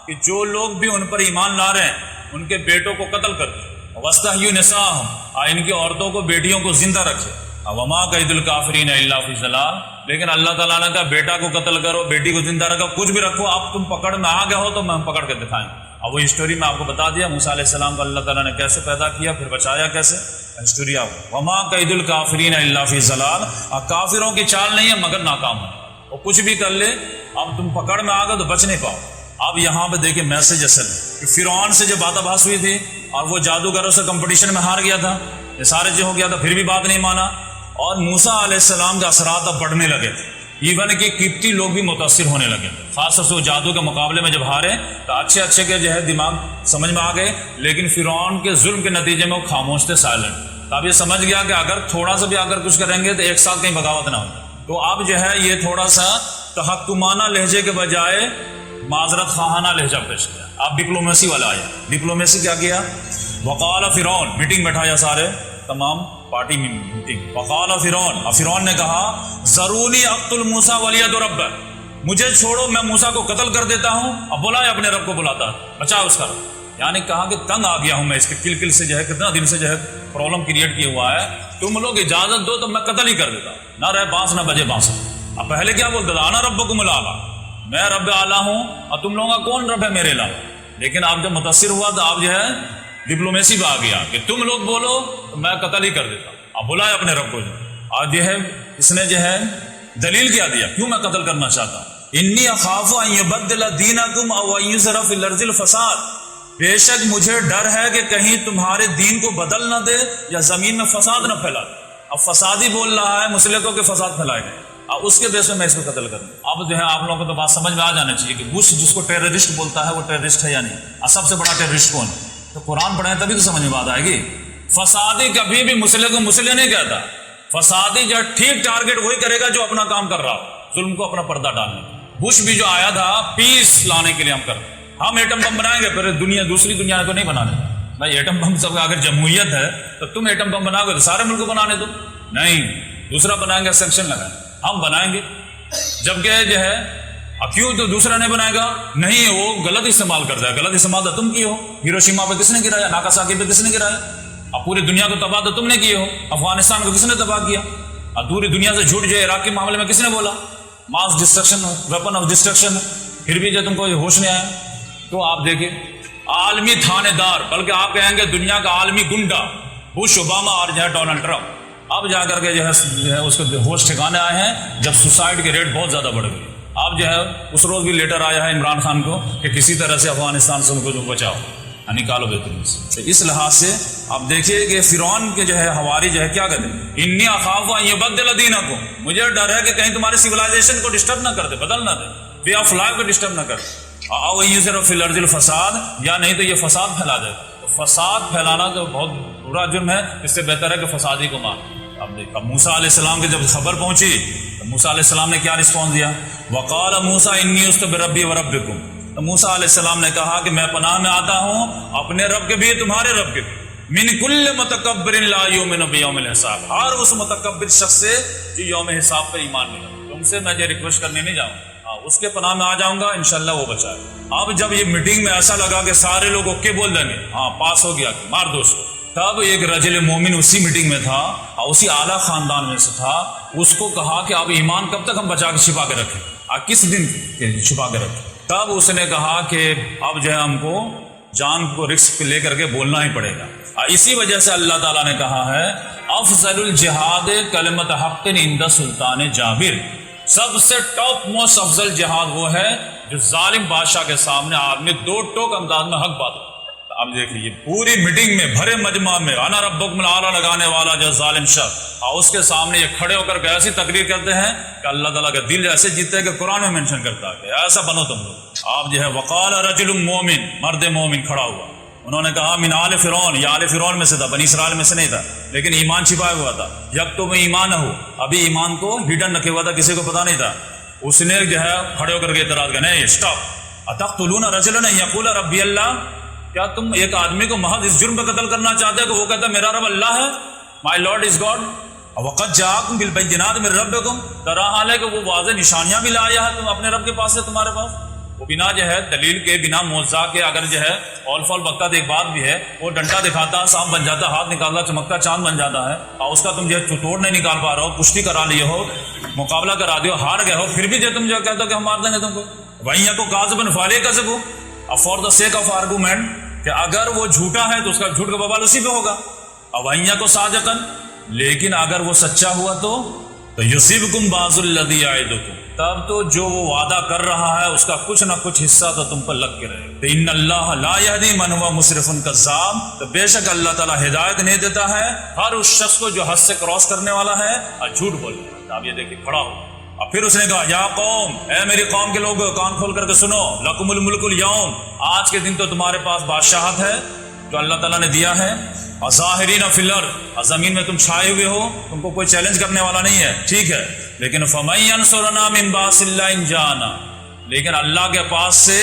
کہ جو لوگ بھی ان پر ایمان لا رہے ہیں ان کے بیٹوں کو قتل کر دیں، واستحیوا نساءہم، ان کی عورتوں کو، بیٹیوں کو زندہ رکھے، وما کید الکافرین الا فی ضلال، لیکن اللہ تعالیٰ نے کہا بیٹا کو قتل کرو، بیٹی کو زندہ رکھو، کچھ بھی رکھو، اب تم پکڑ میں آ گئے ہو تو ہم پکڑ کے دکھائیں۔ اب وہ ہسٹوری میں آپ کو بتا دیا موسیٰ علیہ السلام کو اللہ تعالیٰ نے کیسے پیدا کیا، پھر بچایا کیسے، ہسٹوری آپ۔ وما قید الکافرین الا فی ضلال، کافروں کی چال نہیں ہے مگر ناکام ہے، وہ کچھ بھی کر لے، اب تم پکڑ میں آ گئے تو بچ نہیں پاؤ۔ اب یہاں پہ دیکھیں میسج اصل ہے کہ فرعون سے جب بات بحث ہوئی تھی اور وہ جادوگروں سے کمپٹیشن میں ہار گیا تھا، یہ سارے جو ہو گیا تھا، پھر بھی بات نہیں مانا، اور موسیٰ علیہ السلام کے اثرات اب بڑھنے لگے تھے، ایون کہ قبطی لوگ بھی متاثر ہونے لگے، خاص طور سے جادو کے مقابلے میں جب ہارے تو اچھے کے جو ہے دماغ سمجھ میں آ گئے، لیکن فرعون کے ظلم کے نتیجے میں وہ خاموش تھے، سائلنٹ۔ اب یہ سمجھ گیا کہ اگر تھوڑا سا بھی اگر کچھ کریں گے تو ایک ساتھ کہیں بغاوت نہ ہو، تو اب جو ہے یہ تھوڑا سا تحکمانہ لہجے کے بجائے معذرت خواہانہ لہجہ پیش کیا۔ اب ڈپلومیسی والا آیا، ڈپلومیسی کیا کیا؟ وقال فرعون، میٹنگ بیٹھایا سارے تمام پارٹی میں میٹنگ، وقال فرعون، اور فرعون نے کہا ضرونی اقتل موسیٰ ولیدع ربہ، مجھے چھوڑو میں موسیٰ کو قتل کر دیتا ہوں۔ اب بلایا اپنے رب کو، بلاتا بچا اس کا رب، یعنی کہا کہ تنگ آ گیا ہوں میں اس کے کل سے، جو ہے کتنا دن سے جو ہے پرابلم کریٹ کیا ہوا ہے، تم لوگ اجازت دو تو میں قتل ہی کر دیتا، نہ رہے بانس نہ بجے بانس۔ اب پہلے کیا بولتا تھا، انا ربکم الاعلی، میں رب اعلیٰ ہوں اور تم لوگوں کا کون رب ہے میرے علاوہ، لیکن آپ جب متاثر ہوا تو آپ جو ہے ڈپلومیسی پہ آ گیا کہ تم لوگ بولو تو میں قتل ہی کر دیتا۔ اب بلایا اپنے رب کو، اور جو ہے اس نے جو ہے دلیل کیا دیا کیوں میں قتل کرنا چاہتا ہوں، انی اخاف ان یبدل دینکم او ان یظہر فی الارض الفساد، بے شک مجھے ڈر ہے کہ کہیں تمہارے دین کو بدل نہ دے یا زمین میں فساد نہ پھیلا دے۔ اب فسادی بول رہا ہے، مسلکوں کے فساد پھیلائے گئے، اب اس کے بیس میں اس کو قتل کروں۔ اب جو ہے آپ لوگوں کو تو بات سمجھ میں آ جانا چاہیے کہ بش جس کو ٹیررسٹ بولتا ہے وہ ٹیررسٹ ہے یا نہیں، اور سب سے بڑا ٹیررسٹ کون ہے، تو قرآن پڑھیں تبھی تو سمجھ میں بات آئے گی۔ فسادی کبھی بھی مسلم کو مسلم نہیں کہتا، فسادی جو ٹھیک ٹارگٹ وہی کرے گا جو اپنا کام کر رہا ہو، ظلم کو اپنا پردہ ڈالنے۔ بش بھی جو آیا تھا پیس لانے کے لیے، ہم ایٹم بم بنائیں گے، پھر دوسری دنیا کو نہیں بنانے دیں بھائی، ایٹم بم سب اگر جمہوریت ہے تو تم ایٹم بم بناؤ گے تو سارے ملک کو بنانے دو، نہیں دوسرا بنائیں گے، سینکشن لگائیں، ہم بنائیں گے، جبکہ جو ہے اب کیوں تو دوسرا نہیں بنائے گا، نہیں وہ غلط استعمال کرتا ہے، غلط استعمال تو تم کی ہو، ہیروشیما پہ کس نے گرایا، ناگاساکی پہ کس نے گرایا، اب پوری دنیا کو تباہ تو تم نے کیے ہو، افغانستان کو کس نے تباہ کیا، اور پوری دنیا سے جھوٹ جو عراق کے معاملے میں کس نے بولا، mass destruction, weapon of destruction, پھر بھی جو تم کو ہوش نہیں آیا۔ تو آپ دیکھیں عالمی تھانے دار، بلکہ آپ کہیں گے دنیا کا عالمی گنڈا بش، اوباما اور جو ہے ڈونلڈ ٹرمپ، اب جا کر کے جو ہے اس کو ہوش ٹھکانے آئے ہیں جب سوسائڈ کے ریٹ بہت زیادہ بڑھ گئے۔ اب جو ہے اس روز بھی لیٹر آیا ہے عمران خان کو کہ کسی طرح سے افغانستان سے ان کو جو بچاؤ، نکالو بہترین سے۔ اس لحاظ سے آپ دیکھیے کہ فرعون کے جو ہے حواری جو ہے کیا کہتے ہیں، انی اخاف ان یبدل دینکم، مجھے ڈر ہے کہ کہیں تمہاری سویلائزیشن کو ڈسٹرب نہ کر دے، بدل نہ دے، وے آف لائف کو ڈسٹرب نہ کر دے، او یظہر فی الارض الفساد، یا نہیں تو یہ فساد پھیلا دے۔ تو فساد پھیلانا تو بہت برا جرم ہے، اس سے بہتر ہے کہ فسادی کو مار۔ اب دیکھا موسیٰ علیہ السلام کی جب خبر پہنچی تو موسیٰ علیہ السلام نے کیا رسپانس دیا، وقال موسیٰ انی عذت بربی وربکم، تو موسیٰ علیہ السلام نے کہا کہ میں پناہ میں آتا ہوں اپنے رب کے بھی تمہارے رب کے بھی۔ من کل متکبر لا یؤمن بیوم الحساب، ہر اس متکبر شخص سے جو یوم حساب پر ایمان نہیں لاتا۔ تم سے میں یہ ریکویسٹ کرنے نہیں جاؤں، اس کے پناہ میں آ جاؤں گا، انشاءاللہ وہ بچائے۔ اب جب یہ میٹنگ میں ایسا لگا کہ سارے لوگ اوکے بول دیں گے، ہاں پاس ہو گیا، مار دو اس کو، تب ایک رجل مومن اسی میٹنگ میں تھا اور اسی اعلیٰ خاندان میں سے تھا، اس کو کہا کہ اب ایمان کب تک ہم بچا کے چھپا کے رکھیں، کس دن چھپا کے رکھیں؟ تب اس نے کہا کہ اب جو ہے ہم کو جان کو رسک لے کر کے بولنا ہی پڑے گا۔ اسی وجہ سے اللہ تعالیٰ نے کہا ہے افضل الجہاد کلمت حق عند سلطان جابر، سب سے ٹاپ موسٹ افضل جہاد وہ ہے جو ظالم بادشاہ کے سامنے آدمی دو ٹوک انداز میں حق بات۔ اب دیکھیے پوری میٹنگ میں بھرے مجمع میں انا ربکم الاعلی لگانے والا جو ظالم شخص، اور اس کے سامنے یہ کھڑے ہو کر کے ایسی تقریر کرتے ہیں کہ اللہ تعالیٰ کا دل ایسے جیتے ہے کہ قرآن میں مینشن کرتا ہے کہ ایسا بنو تم لوگ۔ آپ جو ہے وقال رجل مومن، مرد مومن کھڑا ہوا، انہوں نے کہا من آل فرعون، یہ آل فرعون میں سے تھا، بنی اسرائیل میں سے نہیں تھا، لیکن ایمان چھپایا ہوا تھا، جب تو میں ایمان ہو، ابھی ایمان کو ہڈن رکھے ہوا تھا، کسی کو پتا نہیں تھا۔ اس نے جو ہے کھڑے ہو کر کے اعتراض کیا، نہیں اسٹاپ، اتقتلون رجلا یقول ربی اللہ، کیا تم ایک آدمی کو محض اس جرم پہ قتل کرنا چاہتے ہو کہ وہ کہتا ہے میرا رب اللہ ہے، مائی لارڈ از گاڈ، وقد جاءکم بالبینات من ربکم، ترا حال ہے کہ وہ واضح نشانیاں بھی لایا ہے تم اپنے رب کے پاس سے، تمہارے پاس وہ بنا جو ہے دلیل کے، بنا معجزہ کے، اگر جو ہے اول فال بکتا تو ایک بات بھی ہے، وہ ڈنڈا دکھاتا سانپ بن جاتا، ہاتھ نکالتا چمکتا چاند بن جاتا ہے، اور اس کا تم جو توڑ نہیں نکال پا رہے ہو، پشتی کرا لیے ہو، مقابلہ کرا دیو، ہار گئے ہو، پھر بھی جو تم جو کہتے ہو کہ ہم مار دیں گے تم کو، وہیں کو کاذبن فعلی کذب، for the sake of argument, کہ اگر وہ جھوٹا ہے تو اس کا جھوٹ کا بوال اسی پہ ہوگا، اوائیاں کو صادقن، لیکن اگر وہ سچا ہوا تو یصیبکم بعض الذی یعدکم، تب تو جو وہ وعدہ کر رہا ہے اس کا کچھ نہ کچھ حصہ تو تم پر لگ کے رہے گا۔ ان اللہ لا یہدی من هو مسرف کذاب، تو بے شک اللہ تعالیٰ ہدایت نہیں دیتا ہے ہر اس شخص کو جو حد سے کراس کرنے والا ہے اور جھوٹ بولنے والا۔ اب یہ دیکھیے کھڑا ہو، اور پھر اس نے کہا یا قوم، اے میری قوم کے لوگ کان کھول کر کے سنو، لکم الملک اليوم، آج کے دن تو تمہارے پاس بادشاہت ہے جو اللہ تعالیٰ نے دیا ہے، ظاہرین فی الارض، زمین میں تم چھائے ہوئے ہو، تم کو کوئی چیلنج کرنے والا نہیں ہے، ٹھیک ہے، لیکن فَمَن يَنصُرُنَا مِن بَأْسِ اللَّهِ إِن جَاءَنَا، لیکن اللہ کے پاس سے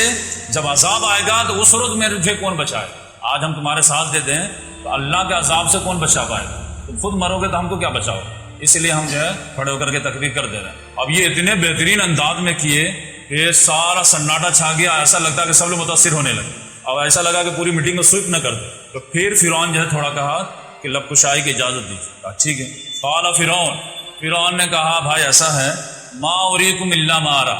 جب عذاب آئے گا تو اس وقت مجھے کون بچائے؟ آج ہم تمہارے ساتھ دے دیں تو اللہ کے عذاب سے کون بچا پائے گا؟ تم خود مرو گے تو ہم کو کیا بچاؤ؟ اس لیے ہم جو ہے کھڑے ہو کر کے تقریر کر دے رہے ہیں۔ اب یہ اتنے بہترین انداز میں کیے کہ سارا سناٹا چھا گیا، ایسا لگتا کہ سب لوگ متاثر ہونے لگے، اب ایسا لگا کہ پوری میٹنگ کو سوئپ نہ کر دے۔ تو پھر فرعون جو ہے تھوڑا کہا کہ لب کشائی کی اجازت دیجیے، ٹھیک ہے۔ قال فرعون نے کہا بھائی ایسا ہے، ما اریکم الا ما ارى،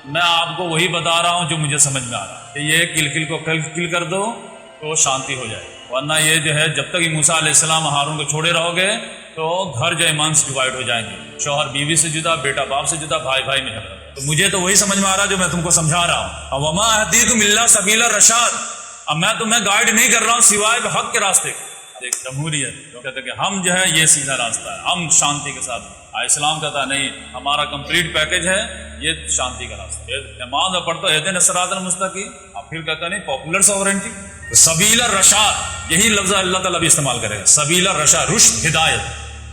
میں آپ کو وہی بتا رہا ہوں جو مجھے سمجھ میں آ رہا ہے، کہ یہ کل کو کل کر دو تو شانتی ہو جائے، ورنہ یہ جو ہے جب تک موسیٰ علیہ السلام ہارون کو چھوڑے رہو گے تو گھر جو ایمان سے ڈیوائڈ ہو جائیں گے، شوہر بیوی سے جدا، بیٹا باپ سے جدا، بھائی بھائی میں جھگڑا۔ تو مجھے تو وہی سمجھ میں آ رہا جو میں تم کو سمجھا رہا ہوں، وما اهدیکم الا سبیل الرشاد، اب میں تمہیں گائیڈ نہیں کر رہا ہوں سوائے حق کے راستے کے۔ ایک جمہوریت جو کہتے ہیں کہ ہم جو ہے یہ سیدھا راستہ ہے، ہم شانتی کے ساتھ، اسلام کہتا نہیں ہمارا کمپلیٹ پیکج ہے یہ شانتی کا راستہ، نماز میں پڑھتا اہدنا الصراط المستقیم، اور پھر کہتا نہیں پاپولر سوورنٹی، سبیل الرشاد، یہی لفظ اللہ تعالیٰ بھی استعمال کرے گا، سبیل الرشاد، رشد،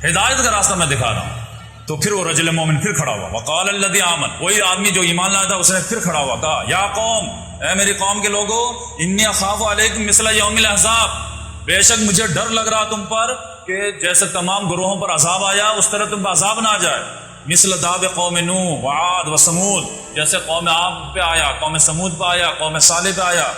ہدایت کا راستہ میں دکھا رہا ہوں۔ تو پھر وہ رجل مومن پھر کھڑا ہوا، وقال الذی آمن، وہی آدمی جو ایمان لایا تھا اس نے پھر کھڑا ہوا، کہا یا قوم، اے میری قوم کے لوگوں، انی اخاف علیکم مثل یوم الاحزاب، بے شک مجھے ڈر لگ رہا تم پر کہ جیسے تمام گروہوں پر عذاب آیا اس طرح تم پر عذاب نہ آ جائے، مثل داب قوم نوح وعاد وثمود، جیسے قوم عاد پہ آیا، قوم سمود پہ آیا، قوم صالح پہ آیا،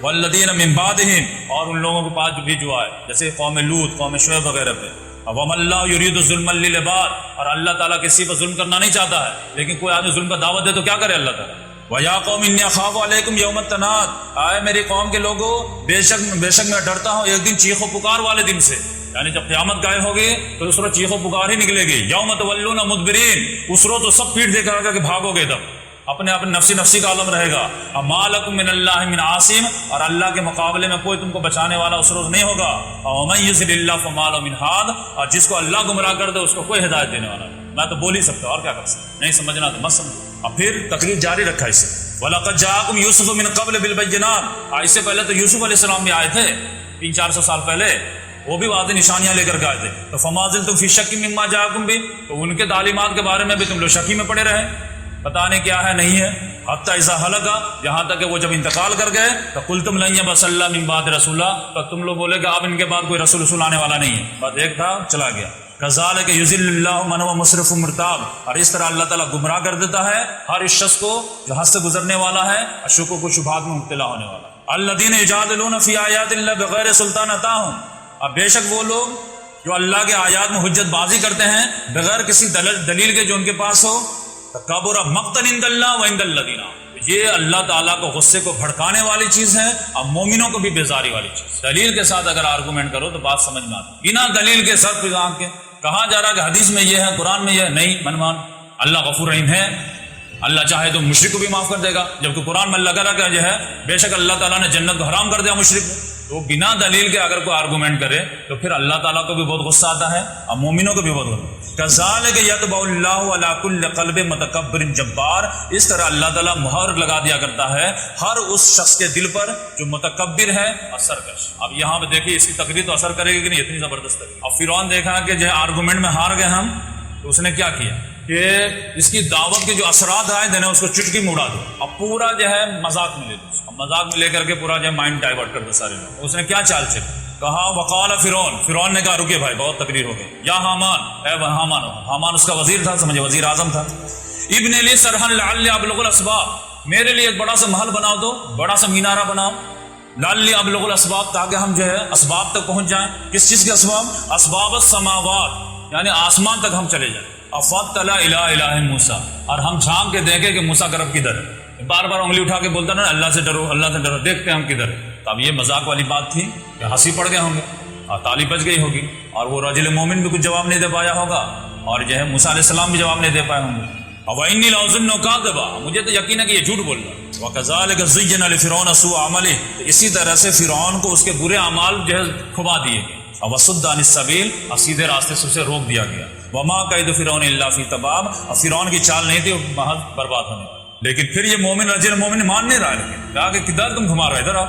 والذین من بعدہم، اور ان لوگوں کے پاس بھی جو آئے جیسے قوم لوط، قوم شعیب وغیرہ پہ، وَمَا اللَّهُ يُرِيدُ ظُلْمًا لِلْعِبَادِ، اور اللہ تعالیٰ کسی پر ظلم کرنا نہیں چاہتا ہے، لیکن کوئی آدمی ظلم کا دعوت دے تو کیا کرے اللہ تعالیٰ؟ وَيَا قَوْمِ إِنِّي أَخَافُ عَلَيْكُمْ يَوْمَ التَّنَادِ، آئے میری قوم کے لوگوں، بے شک میں ڈرتا ہوں ایک دن چیخ و پکار والے دن سے، یعنی جب قیامت قائم ہوگی تو اس روز چیخ و پکار ہی نکلے گی، یوم تولون مدبرین، اس روز تو سب پیٹ دے کر کہ بھاگو گے، تب اپنے نفسی کا عالم رہے گا، اما لکم من اللہ من عاصم، اور اللہ کے مقابلے میں کوئی تم کو بچانے والا اس روز نہیں ہوگا، ومن یضلل اللہ فما له من ہاد، اور جس کو اللہ گمراہ کر دے اس کو کوئی ہدایت دینے والا نہیں۔ میں تو بول ہی سکتا اور کیا کر سکتا، نہیں سمجھنا تو مت سمجھو۔ اور پھر تقریر جاری رکھا اسے، وَلَقَدْ جَاءَكُمْ يُوسُفُ مِنْ قَبْلِ بِالْبَيِّنَاتِ، اس سے پہلے تو یوسف علیہ السلام بھی آئے تھے 300-400 سال پہلے، وہ بھی واضح نشانیاں لے کر کے آئے تھے، تو فَمَا زِلْتُمْ فِي شَكٍّ مِّمَّا جَاءَكُمْ بِهِ، تو ان کے تعلیمات کے بارے میں بھی تم لوگ شکی میں پڑے رہے، پتہ نہیں کیا ہے نہیں ہے، حتی اذا حلقا، یہاں تک کہ وہ جب انتقال کر گئے تو قلتم لن یبعث اللہ من بعد رسولا، تو تم لوگ بولے کہ اب ان کے بعد کوئی رسول آنے والا نہیں ہے، بس ایک تھا چلا گیا۔ کذالک یضل اللہ من هو مسرف مرتاب، اور اس طرح اللہ تعالیٰ گمراہ کر دیتا ہے ہر اس شخص کو جو حد سے گزرنے والا ہے اور شکوک و شبہات میں مبتلا ہونے والا ہے۔ الذین یجادلون فی آیات اللہ بغیر سلطان اتاہم، اب بے شک وہ لوگ جو اللہ کے آیات میں حجت بازی کرتے ہیں بغیر کسی دلیل کے جو ان کے پاس ہو، تکبر مقتا عند اللہ و عند الذین، یہ اللہ تعالیٰ کو غصے کو بھڑکانے والی چیز ہے اور مومنوں کو بھی بیزاری والی چیز۔ دلیل کے ساتھ اگر آرگومنٹ کرو تو بات سمجھ میں آتی، بنا دلیل کے سر پہ آنکھ کے کہاں جا رہا کہ حدیث میں یہ ہے، قرآن میں یہ ہے، نہیں منمان، اللہ غفور رحیم ہے، اللہ چاہے تو مشرک کو بھی معاف کر دے گا، جبکہ قرآن میں اللہ کہہ رہا کہ جو ہے بے شک اللہ تعالیٰ نے جنت کو حرام کر دیا مشرک کو، تو بنا دلیل کے اگر کوئی آرگومنٹ کرے تو پھر اللہ تعالیٰ کو بھی بہت غصہ آتا ہے اور مومنوں کو بھی بہت غصہ۔ کذالک یطبع اللہ علی کل قلب متکبر جبار، اس طرح اللہ تعالیٰ مہر لگا دیا کرتا ہے ہر اس شخص کے دل پر جو متکبر ہے اور سرکش۔ اب یہاں پہ دیکھیے اس کی تقریر تو اثر کرے گی کہ نہیں، اتنی زبردست تقریر۔ اب فرعون دیکھا کہ جو ہے آرگومنٹ میں ہار گئے ہم، تو اس نے کیا کیا کہ اس کی دعوت کے جو اثرات آئے تھے نا اس کو چٹکی میں اڑا دو، اب پورا جو ہے مذاق میں لے دو، مذاق میں لے کر کے پورا جو ہے مائنڈ ڈائیورٹ کر دو سارے لوگ۔ اس نے کیا چال چلی، کہا وقال فرعون نے کہا رکے بھائی بہت تقریر ہو گئی، یا حامان، اے حامان، حامان اس کا وزیر تھا، سمجھے وزیر اعظم تھا، ابن لی سرحن لعلی ابلغ الاسباب، میرے لیے ایک بڑا سا محل بناؤ دو، بڑا سا مینارہ بناؤ، لعلی ابلغ الاسباب، تاکہ ہم جو ہے اسباب تک پہنچ جائیں۔ کس چیز کے اسباب؟ اسباب السماوات، یعنی آسمان تک ہم چلے جائیں۔ افطلع الی الہ موسیٰ، اور ہم جھانک کے دیکھیں کہ موسیٰ کا رب کدھر ہے، بار بار انگلی اٹھا کے بولتا نا اللہ سے ڈرو اللہ سے ڈرو، دیکھتے ہیں ہم کدھر ہے۔ تو اب یہ مذاق والی بات تھی کہ ہنسی پڑ گئے ہوں گے اور تالی بچ گئی ہوگی، اور وہ رجل مومن بھی کچھ جواب نہیں دے پایا ہوگا، اور جو ہے موسیٰ علیہ السلام بھی جواب نہیں دے پائے ہوں گے۔ وَإِنِّي لَأَظُنُّهُ كَاذِبًا، مجھے تو یقین ہے کہ یہ جھوٹ بول رہا ہے۔ وَكَذَلِكَ زُيِّنَ لِفِرْعَوْنَ سُوءُ عَمَلِهِ، اسی طرح سے فرعون کو اس کے برے اعمال جو ہے کھبا دیے گئے، وَصُدَّ عَنِ السَّبِيلِ، اور سیدھے راستے سے اسے روک دیا گیا۔ وَمَا كَيْدُ فِرْعَوْنَ إِلَّا فِي تَبَابٍ، اور فرعون کی چال نہیں تھی محض برباد ہونے والی۔ لیکن پھر یہ مومن رجل مومن مان نہیں رہا، لیکن کہا کہ کدھر تم گھما رہے ادھر آؤ۔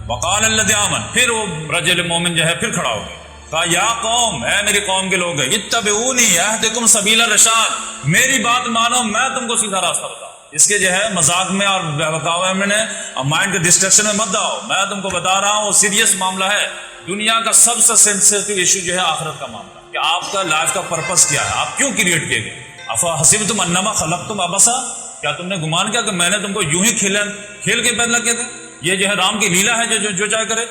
وقال الذی آمن، پھر وہ رجل مومن جو ہے پھر کھڑا ہو گیا، کہا یا قوم، اے میری قوم کے لوگ، اتبعونی اہدکم سبیل الرشاد، میری بات مانو میں تم کو سیدھا راستہ بتاؤں۔ اس کے جو ہے مذاق میں اور بہکاوے میں اور مائنڈ کے ڈسٹریکشن میں مت آؤ، میں تم کو بتا رہا ہوں وہ سیریس معاملہ ہے، دنیا کا سب سے سینسیٹیو ایشو جو ہے آخرت کا معاملہ، کہ آپ کا لائف کا پرپس کیا ہے، آپ کیوں کریٹ کیے گئے۔ افحسبتم انما خلقتم عبثا، کیا تم نے گمان کیا کہ میں نے تم کو یوں ہی کھیل کے پیدا کیے تھے؟ یہ جو ہے رام کی لیلا ہے جو چاہے کرے،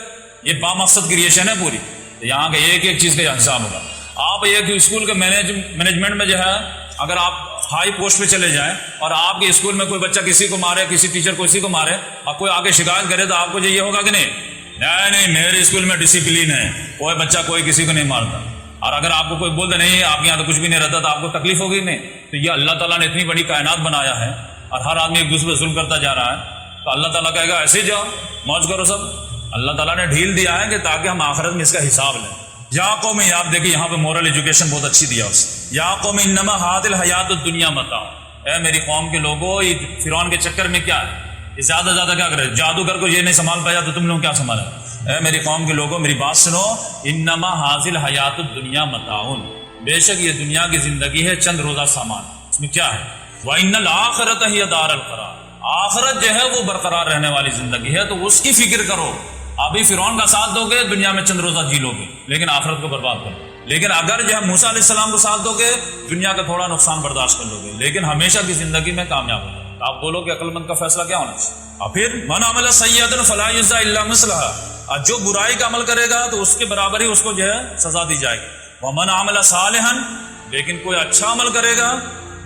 یہ با مقصد کریشن ہے پوری۔ یہاں کے ایک ایک چیز کا حساب ہوگا۔ آپ ایک اسکول کے مینجمنٹ میں جو ہے اگر آپ ہائی پوسٹ پہ چلے جائیں اور آپ کے اسکول میں کوئی بچہ کسی کو مارے، کسی ٹیچر کو کسی کو مارے، اور کوئی آگے شکایت کرے تو آپ کو یہ ہوگا کہ نہیں میرے اسکول میں ڈسپلن ہے، کوئی بچہ کوئی کسی کو نہیں مارتا۔ اور اگر آپ کو کوئی بول دے نہیں آپ کے یہاں تو کچھ بھی نہیں رہتا تو آپ کو تکلیف ہوگی نہیں۔ تو یہ اللہ تعالیٰ نے اتنی بڑی کائنات بنایا ہے اور ہر آدمی ایک دوسرے پہ ظلم کرتا جا رہا ہے، تو اللہ تعالیٰ کہے گا ایسے ہی جاؤ موج کرو سب۔ اللہ تعالیٰ نے ڈھیل دیا ہے کہ تاکہ ہم آخرت میں اس کا حساب لیں۔ یا قوم، آپ دیکھیں یہاں پہ مورل ایجوکیشن بہت اچھی دیا اس، یا قوم انما هذه الحیات الدنیا متاع، اے میری قوم کے لوگوں، یہ فرعون کے چکر میں کیا ہے، یہ زیادہ زیادہ کیا کرے، جادوگر کو یہ نہیں سنبھال پایا تو تم لوگ کیا سنبھالا۔ اے میری قوم کے لوگوں میری بات سنو، انما هذه الحیات الدنیا متاع، بے شک یہ دنیا کی زندگی ہے چند روزہ سامان، اس میں کیا ہے، وان الاخرۃ ہی دار القرار، آخرت جو ہے وہ برقرار رہنے والی زندگی ہے، تو اس کی فکر کرو۔ ابھی فرعون کا ساتھ دو گے دنیا میں چند روزہ جی لو گے لیکن آخرت کو برباد کرو، لیکن اگر جو ہے موسیٰ علیہ السلام کو ساتھ دو گے دنیا کا تھوڑا نقصان برداشت کر لو گے لیکن ہمیشہ کی زندگی میں کامیاب ہو جائے۔ آپ بولو کہ عقل مند کا فیصلہ کیا ہونا چاہیے۔ اور پھر من عمل سیئۃ فلا یجزی الا مثلھا، اور جو برائی کا عمل کرے گا تو اس کے برابر ہی اس کو جو ہے سزا دی جائے گی۔ ومن عمل صالحا، لیکن کوئی اچھا عمل کرے گا،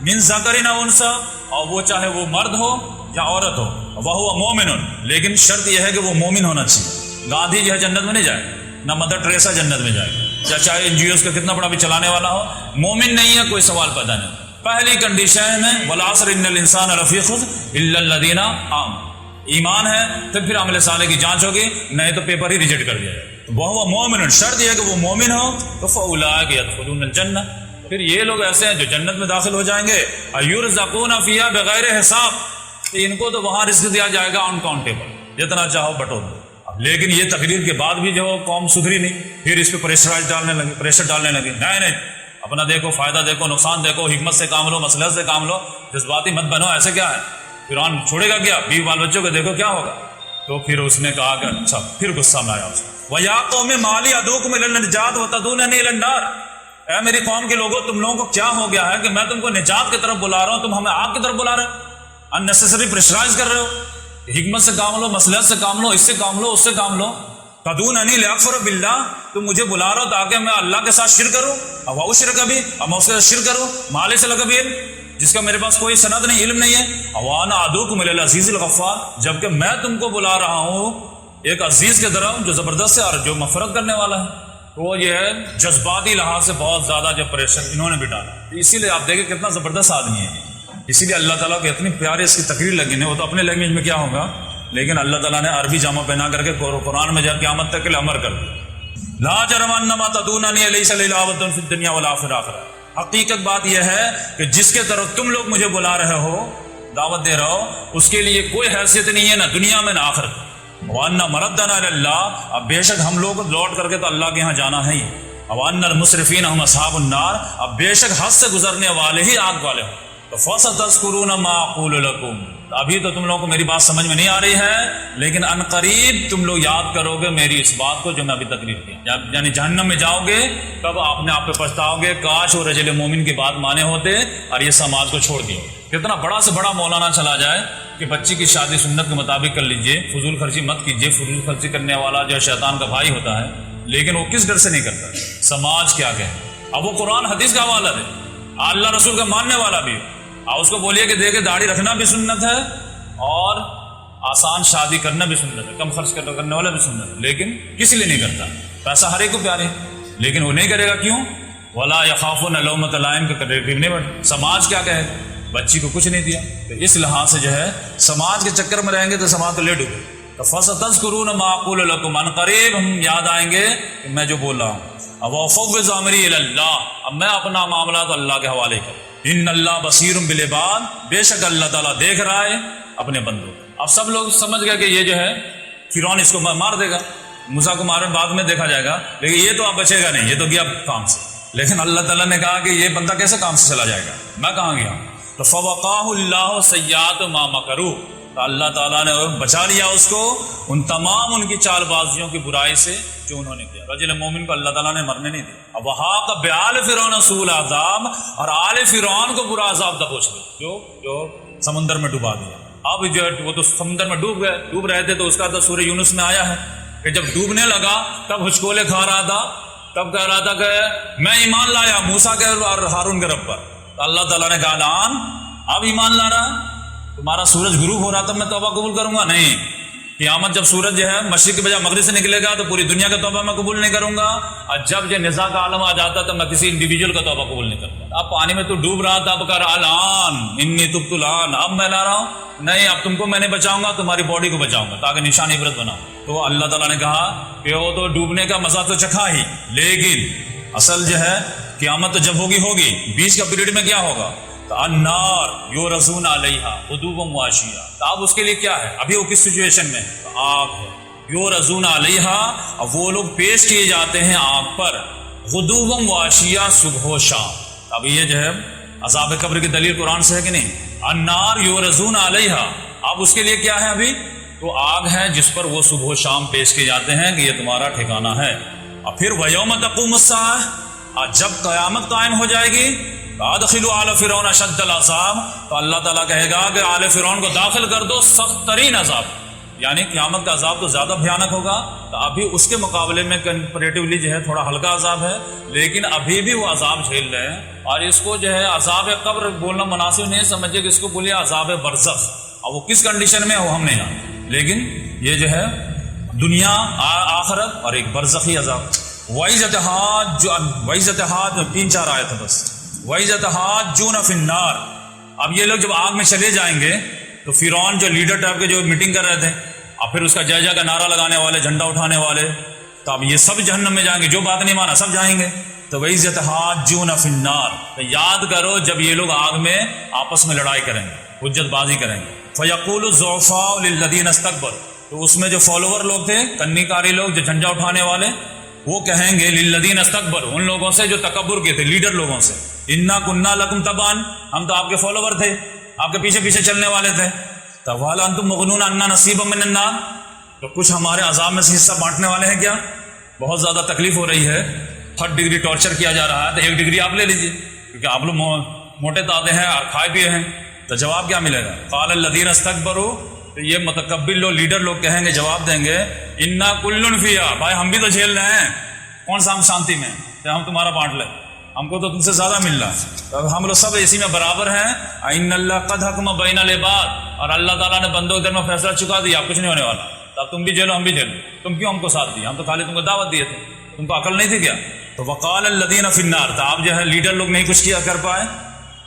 من ذکر او انثی، اور وہ چاہے وہ مرد ہو یا عورت ہو، وہو مومن، لیکن شرط یہ ہے کہ وہ مومن ہونا چاہیے۔ گاندھی جو ہے جنت میں نہیں جائے گا، نہ مدر ٹریسا جنت میں جائے گا، چاہے این جی اوز کا کتنا بڑا بھی چلانے والا ہو، مومن نہیں ہے کوئی سوال پیدا نہیں۔ پہلی کنڈیشن ہے والعصر ان الانسان لفی خسر الا الذین آمنوا، ایمان ہے تو پھر عمل صالح کی جانچ ہوگی، نہیں تو پیپر ہی ریجیکٹ کر دیا جائے۔ تو وہ مومن، شرط یہ ہے کہ وہ مومن ہو، تو فاولئک یدخلون الجنہ، پھر یہ لوگ ایسے ہیں جو جنت میں داخل ہو جائیں گے۔ یرزقون فیہا بغیر حساب، ان کو تو وہاں رزق دیا جائے گا ان کاؤنٹیبل، جتنا چاہو بٹو دو۔ لیکن یہ تقریر کے بعد بھی جو قوم سدھری نہیں، پھر اس پہ پریشر ڈالنے لگے، نہیں اپنا دیکھو، فائدہ دیکھو، نقصان دیکھو، حکمت سے کام لو، مصلحت سے کام لو، جذباتی مت بنو۔ ایسے کیا ہے فرعون چھوڑے گا کیا؟ بیوی بال بچوں کو دیکھو کیا ہوگا. تو پھر اس نے کہا کہ اچھا، پھر غصہ میں آیا اس کو. وَيَا قَوْمِ مَا لِي أَدْعُوكُمْ إِلَى النَّجَاةِ وَتَدْعُونَنِي إِلَى النَّارِ. اے میری قوم کے لوگوں، تم لوگوں کو کیا ہو گیا ہے کہ میں تم کو نجات کی طرف بلا رہا ہوں، تم ہمیں آگ کی طرف بلا رہے ہو، unnecessary پریشرائز کر رہے ہو. حکمت سے کام لو، مصلحت سے کام لو، اس سے کام لو، اس سے کام لو. تدعوننی لأکفر باللہ، تم مجھے بلا رہے ہو تاکہ میں اللہ کے ساتھ شرک کروں. اب اشرک بھی، اب میں اس کے ساتھ شرک کروں. ما لیس لک بہ علم، جس کا میرے پاس کوئی سند نہیں، علم نہیں ہے. وانا ادعوکم الی العزیز الغفار، جبکہ میں تم کو بلا رہا ہوں ایک عزیز کے طرف جو زبردست ہے اور جو مغفرت کرنے والا ہے. تو یہ ہے جذباتی لحاظ سے بہت زیادہ جو پریشر انہوں نے بھی ڈالا. اسی لیے آپ دیکھیں کتنا زبردست آدمی ہے. اسی لیے اللہ تعالیٰ کو اتنی پیاری اس کی تقریر لگی نہیں. وہ تو اپنے لینگویج میں کیا ہوگا، لیکن اللہ تعالیٰ نے عربی جامہ پہنا کر کے قرآن میں جب قیامت تک کے لیے امر کر دیا. لا جرم انما تدعوننی لیس لی دعوۃ فی الدنیا ولا فی الآخرہ. حقیقت بات یہ ہے کہ جس کے طرف تم لوگ مجھے بلا رہے ہو، دعوت دے رہے ہو، اس کے لیے کوئی حیثیت نہیں ہے، نہ دنیا میں نہ آخرت. وَأَنَّ مَرَدَّنَا إِلَى اللَّهِ، اب بے شک ہم لوگ لوٹ کر کے تو اللہ کے ہاں جانا ہے ہی. وَأَنَّ الْمُسْرِفِينَ هُمْ أَصْحَابُ النَّارِ، اب بے شک حد سے گزرنے والے ہی آگ والے ہوں. تو فَسَتَذْكُرُونَ مَا أَقُولُ لَكُمْ، ابھی تو تم لوگوں کو میری بات سمجھ میں نہیں آ رہی ہے، لیکن ان قریب تم لوگ یاد کرو گے میری اس بات کو جو میں ابھی تقریر کیا. یعنی جہنم میں جاؤ گے تب آپ نے آپ پہ پچھتاؤ گے، کاش وہ رجل مومن کی بات مانے ہوتے اور یہ سماج کو چھوڑ دیے. کتنا بڑا سے بڑا مولانا چلا جائے کہ بچی کی شادی سنت کے مطابق کر لیجئے، فضول خرچی مت کیجئے. فضول خرچی کرنے والا جو شیطان کا بھائی ہوتا ہے، لیکن وہ کس ڈر سے نہیں کرتا؟ سماج کیا کہے. اب وہ قرآن حدیث کا حوالہ دے، اللہ رسول کا ماننے والا بھی، اور اس کو بولیے کہ دیکھے داڑھی رکھنا بھی سنت ہے اور آسان شادی کرنا بھی سنت ہے، کم خرچ کرنے والا بھی سنت ہے، لیکن کس لیے نہیں کرتا؟ پیسہ ہر ایک کو پیارے ہے، لیکن وہ نہیں کرے گا. کیوں؟ وَلَا يَخَافُونَ لَوْمَةَ لَائِمٍ کے قریب نہیں بڑھ. سماج کیا کہے گا؟ بچی کو کچھ نہیں دیا. تو اس لحاظ سے جو ہے سماج کے چکر میں رہیں گے تو سماج تو لے ڈوبے. تو فَسَتَذْكُرُونَ مَا أَقُولُ لَكُمْ، ان قریب ہم یاد آئیں گے کہ میں جو بول رہا ہوں. اب وَأُفَوِّضُ أَمْرِي إِلَى اللَّهِ، اب میں اپنا معاملہ تو اللہ کے حوالے کروں. ان اللہ بصیر بالعباد، بے شک اللہ تعالیٰ دیکھ رہا ہے اپنے بندوں. اب سب لوگ سمجھ گئے کہ یہ جو ہے فرعون اس کو مار دے گا، موسیٰ کو مارنے بعد میں دیکھا جائے گا، لیکن یہ تو اب بچے گا نہیں، یہ تو گیا کام سے. لیکن اللہ تعالیٰ نے کہا کہ یہ بندہ کیسے کام سے چلا جائے گا، میں کہاں گیا. تو فوقاہ اللہ سیئات ما مکروا، تو اللہ تعالیٰ نے بچا لیا اس کو ان تمام ان کی چال بازیوں کی برائی سے جو انہوں نے کیا. رجل مومن کو اللہ تعالیٰ نے مرنے نہیں دیا. اب وحاق بآل فرعون سوء العذاب، اور آل فرعون کو برا عذاب دبوچ لیا جو سمندر میں ڈبا دیا. اب جو وہ تو سمندر میں ڈوب رہے تھے، تو اس کا تو سورہ یونس میں آیا ہے کہ جب ڈوبنے لگا تب ہچکولے کھا رہا تھا، تب کہہ رہا تھا کہ میں ایمان لایا موسیٰ کے اور ہارون کے رب پر. تو اللہ تعالیٰ نے کہا الان اب ایمان لا رہا، تمہارا سورج غروب ہو رہا تب میں توبہ قبول کروں گا؟ نہیں. قیامت جب سورج جو ہے مشرق کے بجائے مغرب سے نکلے گا تو پوری دنیا کا توبہ میں قبول نہیں کروں گا، اور جب جو نزاع کا عالم آ جاتا تو میں کسی انڈیویجول کا توبہ قبول نہیں کروں گا. اب پانی میں تو ڈوب رہا تھا، اب کہہ رہا الان انی تبت الان، اب میں لا رہا ہوں. نہیں، اب تم کو میں نہیں بچاؤں گا، تمہاری باڈی کو بچاؤں گا تاکہ نشان عبرت بناؤں. تو اللہ تعالیٰ نے کہا کہ وہ تو ڈوبنے کا مزہ تو چکھا ہی، لیکن اصل جو ہے قیامت تو جب ہوگی بیچ کا پیریڈ میں کیا ہوگا؟ النار یورزون علیہا غدوا وعشیا. تو اب اس کے لیے کیا ہے؟ ابھی وہ کس سچویشن میں ہے؟ آگ ہے. یورزون علیہا، اب وہ لوگ پیش کیے جاتے ہیں آگ پر غدوا وعشیا، صبح و شام. اب یہ جو ہے عذاب قبر کی دلیل قرآن سے ہے کہ نہیں؟ النار یورزون علیہا، اب اس کے لیے کیا ہے؟ ابھی تو آگ ہے جس پر وہ صبح و شام پیش کیے جاتے ہیں کہ یہ تمہارا ٹھکانہ ہے. اور پھر ویوم تقوم الساعہ، جب قیامت قائم ہو جائے گی ادخلوا آل فرعون اشد العذاب، تو اللہ تعالیٰ کہے گا کہ آل فرعون کو داخل کر دو سخت ترین عذاب. یعنی قیامت کا عذاب تو زیادہ بھیانک ہوگا. تو ابھی اس کے مقابلے میں کمپیریٹیولی جو ہے تھوڑا ہلکا عذاب ہے، لیکن ابھی بھی وہ عذاب جھیل رہے ہیں. اور اس کو جو ہے عذاب قبر بولنا مناسب نہیں سمجھے کہ اس کو بولیے عذاب برزخ. اور وہ کس کنڈیشن میں وہ ہم نہیں جانتے، لیکن یہ جو ہے دنیا آخرت اور ایک برزخی عذاب. وَإِذَا تَحَاجُّونَ 3-4 آیت ہے بس. وَإِذَا تَحَاجُّونَ فِي النَّارِ، اب یہ لوگ جب آگ میں چلے جائیں گے تو فرعون جو لیڈر ٹائپ کے جو میٹنگ کر رہے تھے اور پھر اس کا جے کا نعرہ لگانے والے، جھنڈا اٹھانے والے، تو اب یہ سب جہنم میں جائیں گے. جو بات نہیں مانا سب جائیں گے. تو وَإِذَا تَحَاجُّونَ فِي النَّارِ، تو یاد کرو جب یہ لوگ آگ میں آپس میں لڑائی کریں گے، حجت بازی کریں گے. فَيَقُولُ الضُّعَفَاءُ لِلَّذِينَ اسْتَكْبَرُوا، تو اس میں جو فالوور لوگ تھے، کنی کاری لوگ جو جھنڈا اٹھانے والے، وہ کہیں گے للذین استکبروا، ان لوگوں سے جو تکبر کے تھے، لیڈر لوگوں سے، انا کننا لکم تبعا، ہم تو آپ کے فالوور تھے، آپ کے پیچھے پیچھے چلنے والے تھے. فَهَلْ أَنْتُمْ مُغْنُونَ عَنَّا نَصِيبًا مِنَ النَّارِ، تو کچھ ہمارے عذاب میں سے حصہ بانٹنے والے ہیں کیا؟ بہت زیادہ تکلیف ہو رہی ہے، 3rd ڈگری ٹارچر کیا جا رہا ہے، تو 1 ڈگری آپ لے لیجیے، کیونکہ آپ لوگ موٹے تازے ہیں اور کھائے پیے ہیں۔ تو جواب کیا ملے گا؟ قَالَ الَّذِينَ اسْتَكْبَرُوا، تو یہ متکبر لوگ، لیڈر لوگ کہیں گے، جواب دیں گے، اِنَّا كُلٌّ فِيهَا، بھائی ہم بھی تو جھیل رہے ہیں، کون سا ہم شانتی میں کہ ہم تمہارا بانٹ لیں، ہم کو تو تم سے زیادہ مل رہا ہے، تو ہم لوگ سب اسی میں برابر ہیں۔ إِنَّ اللَّهَ قَدْ حَكَمَ بَيْنَ الْعِبَادِ، اور اللہ تعالیٰ نے بندوں کے درمیان فیصلہ چکا دیا، اب کچھ نہیں ہونے والا، اب تم بھی جھیلو ہم بھی جھیلو، تم کیوں ہم کو ساتھ دیا، ہم تو خالی تم کو دعوت دیے تھے، تم کو عقل نہیں تھی کیا؟ تو وقال الذین فی النار، تو آپ جو ہے لیڈر لوگ نہیں کچھ کیا کر پائے،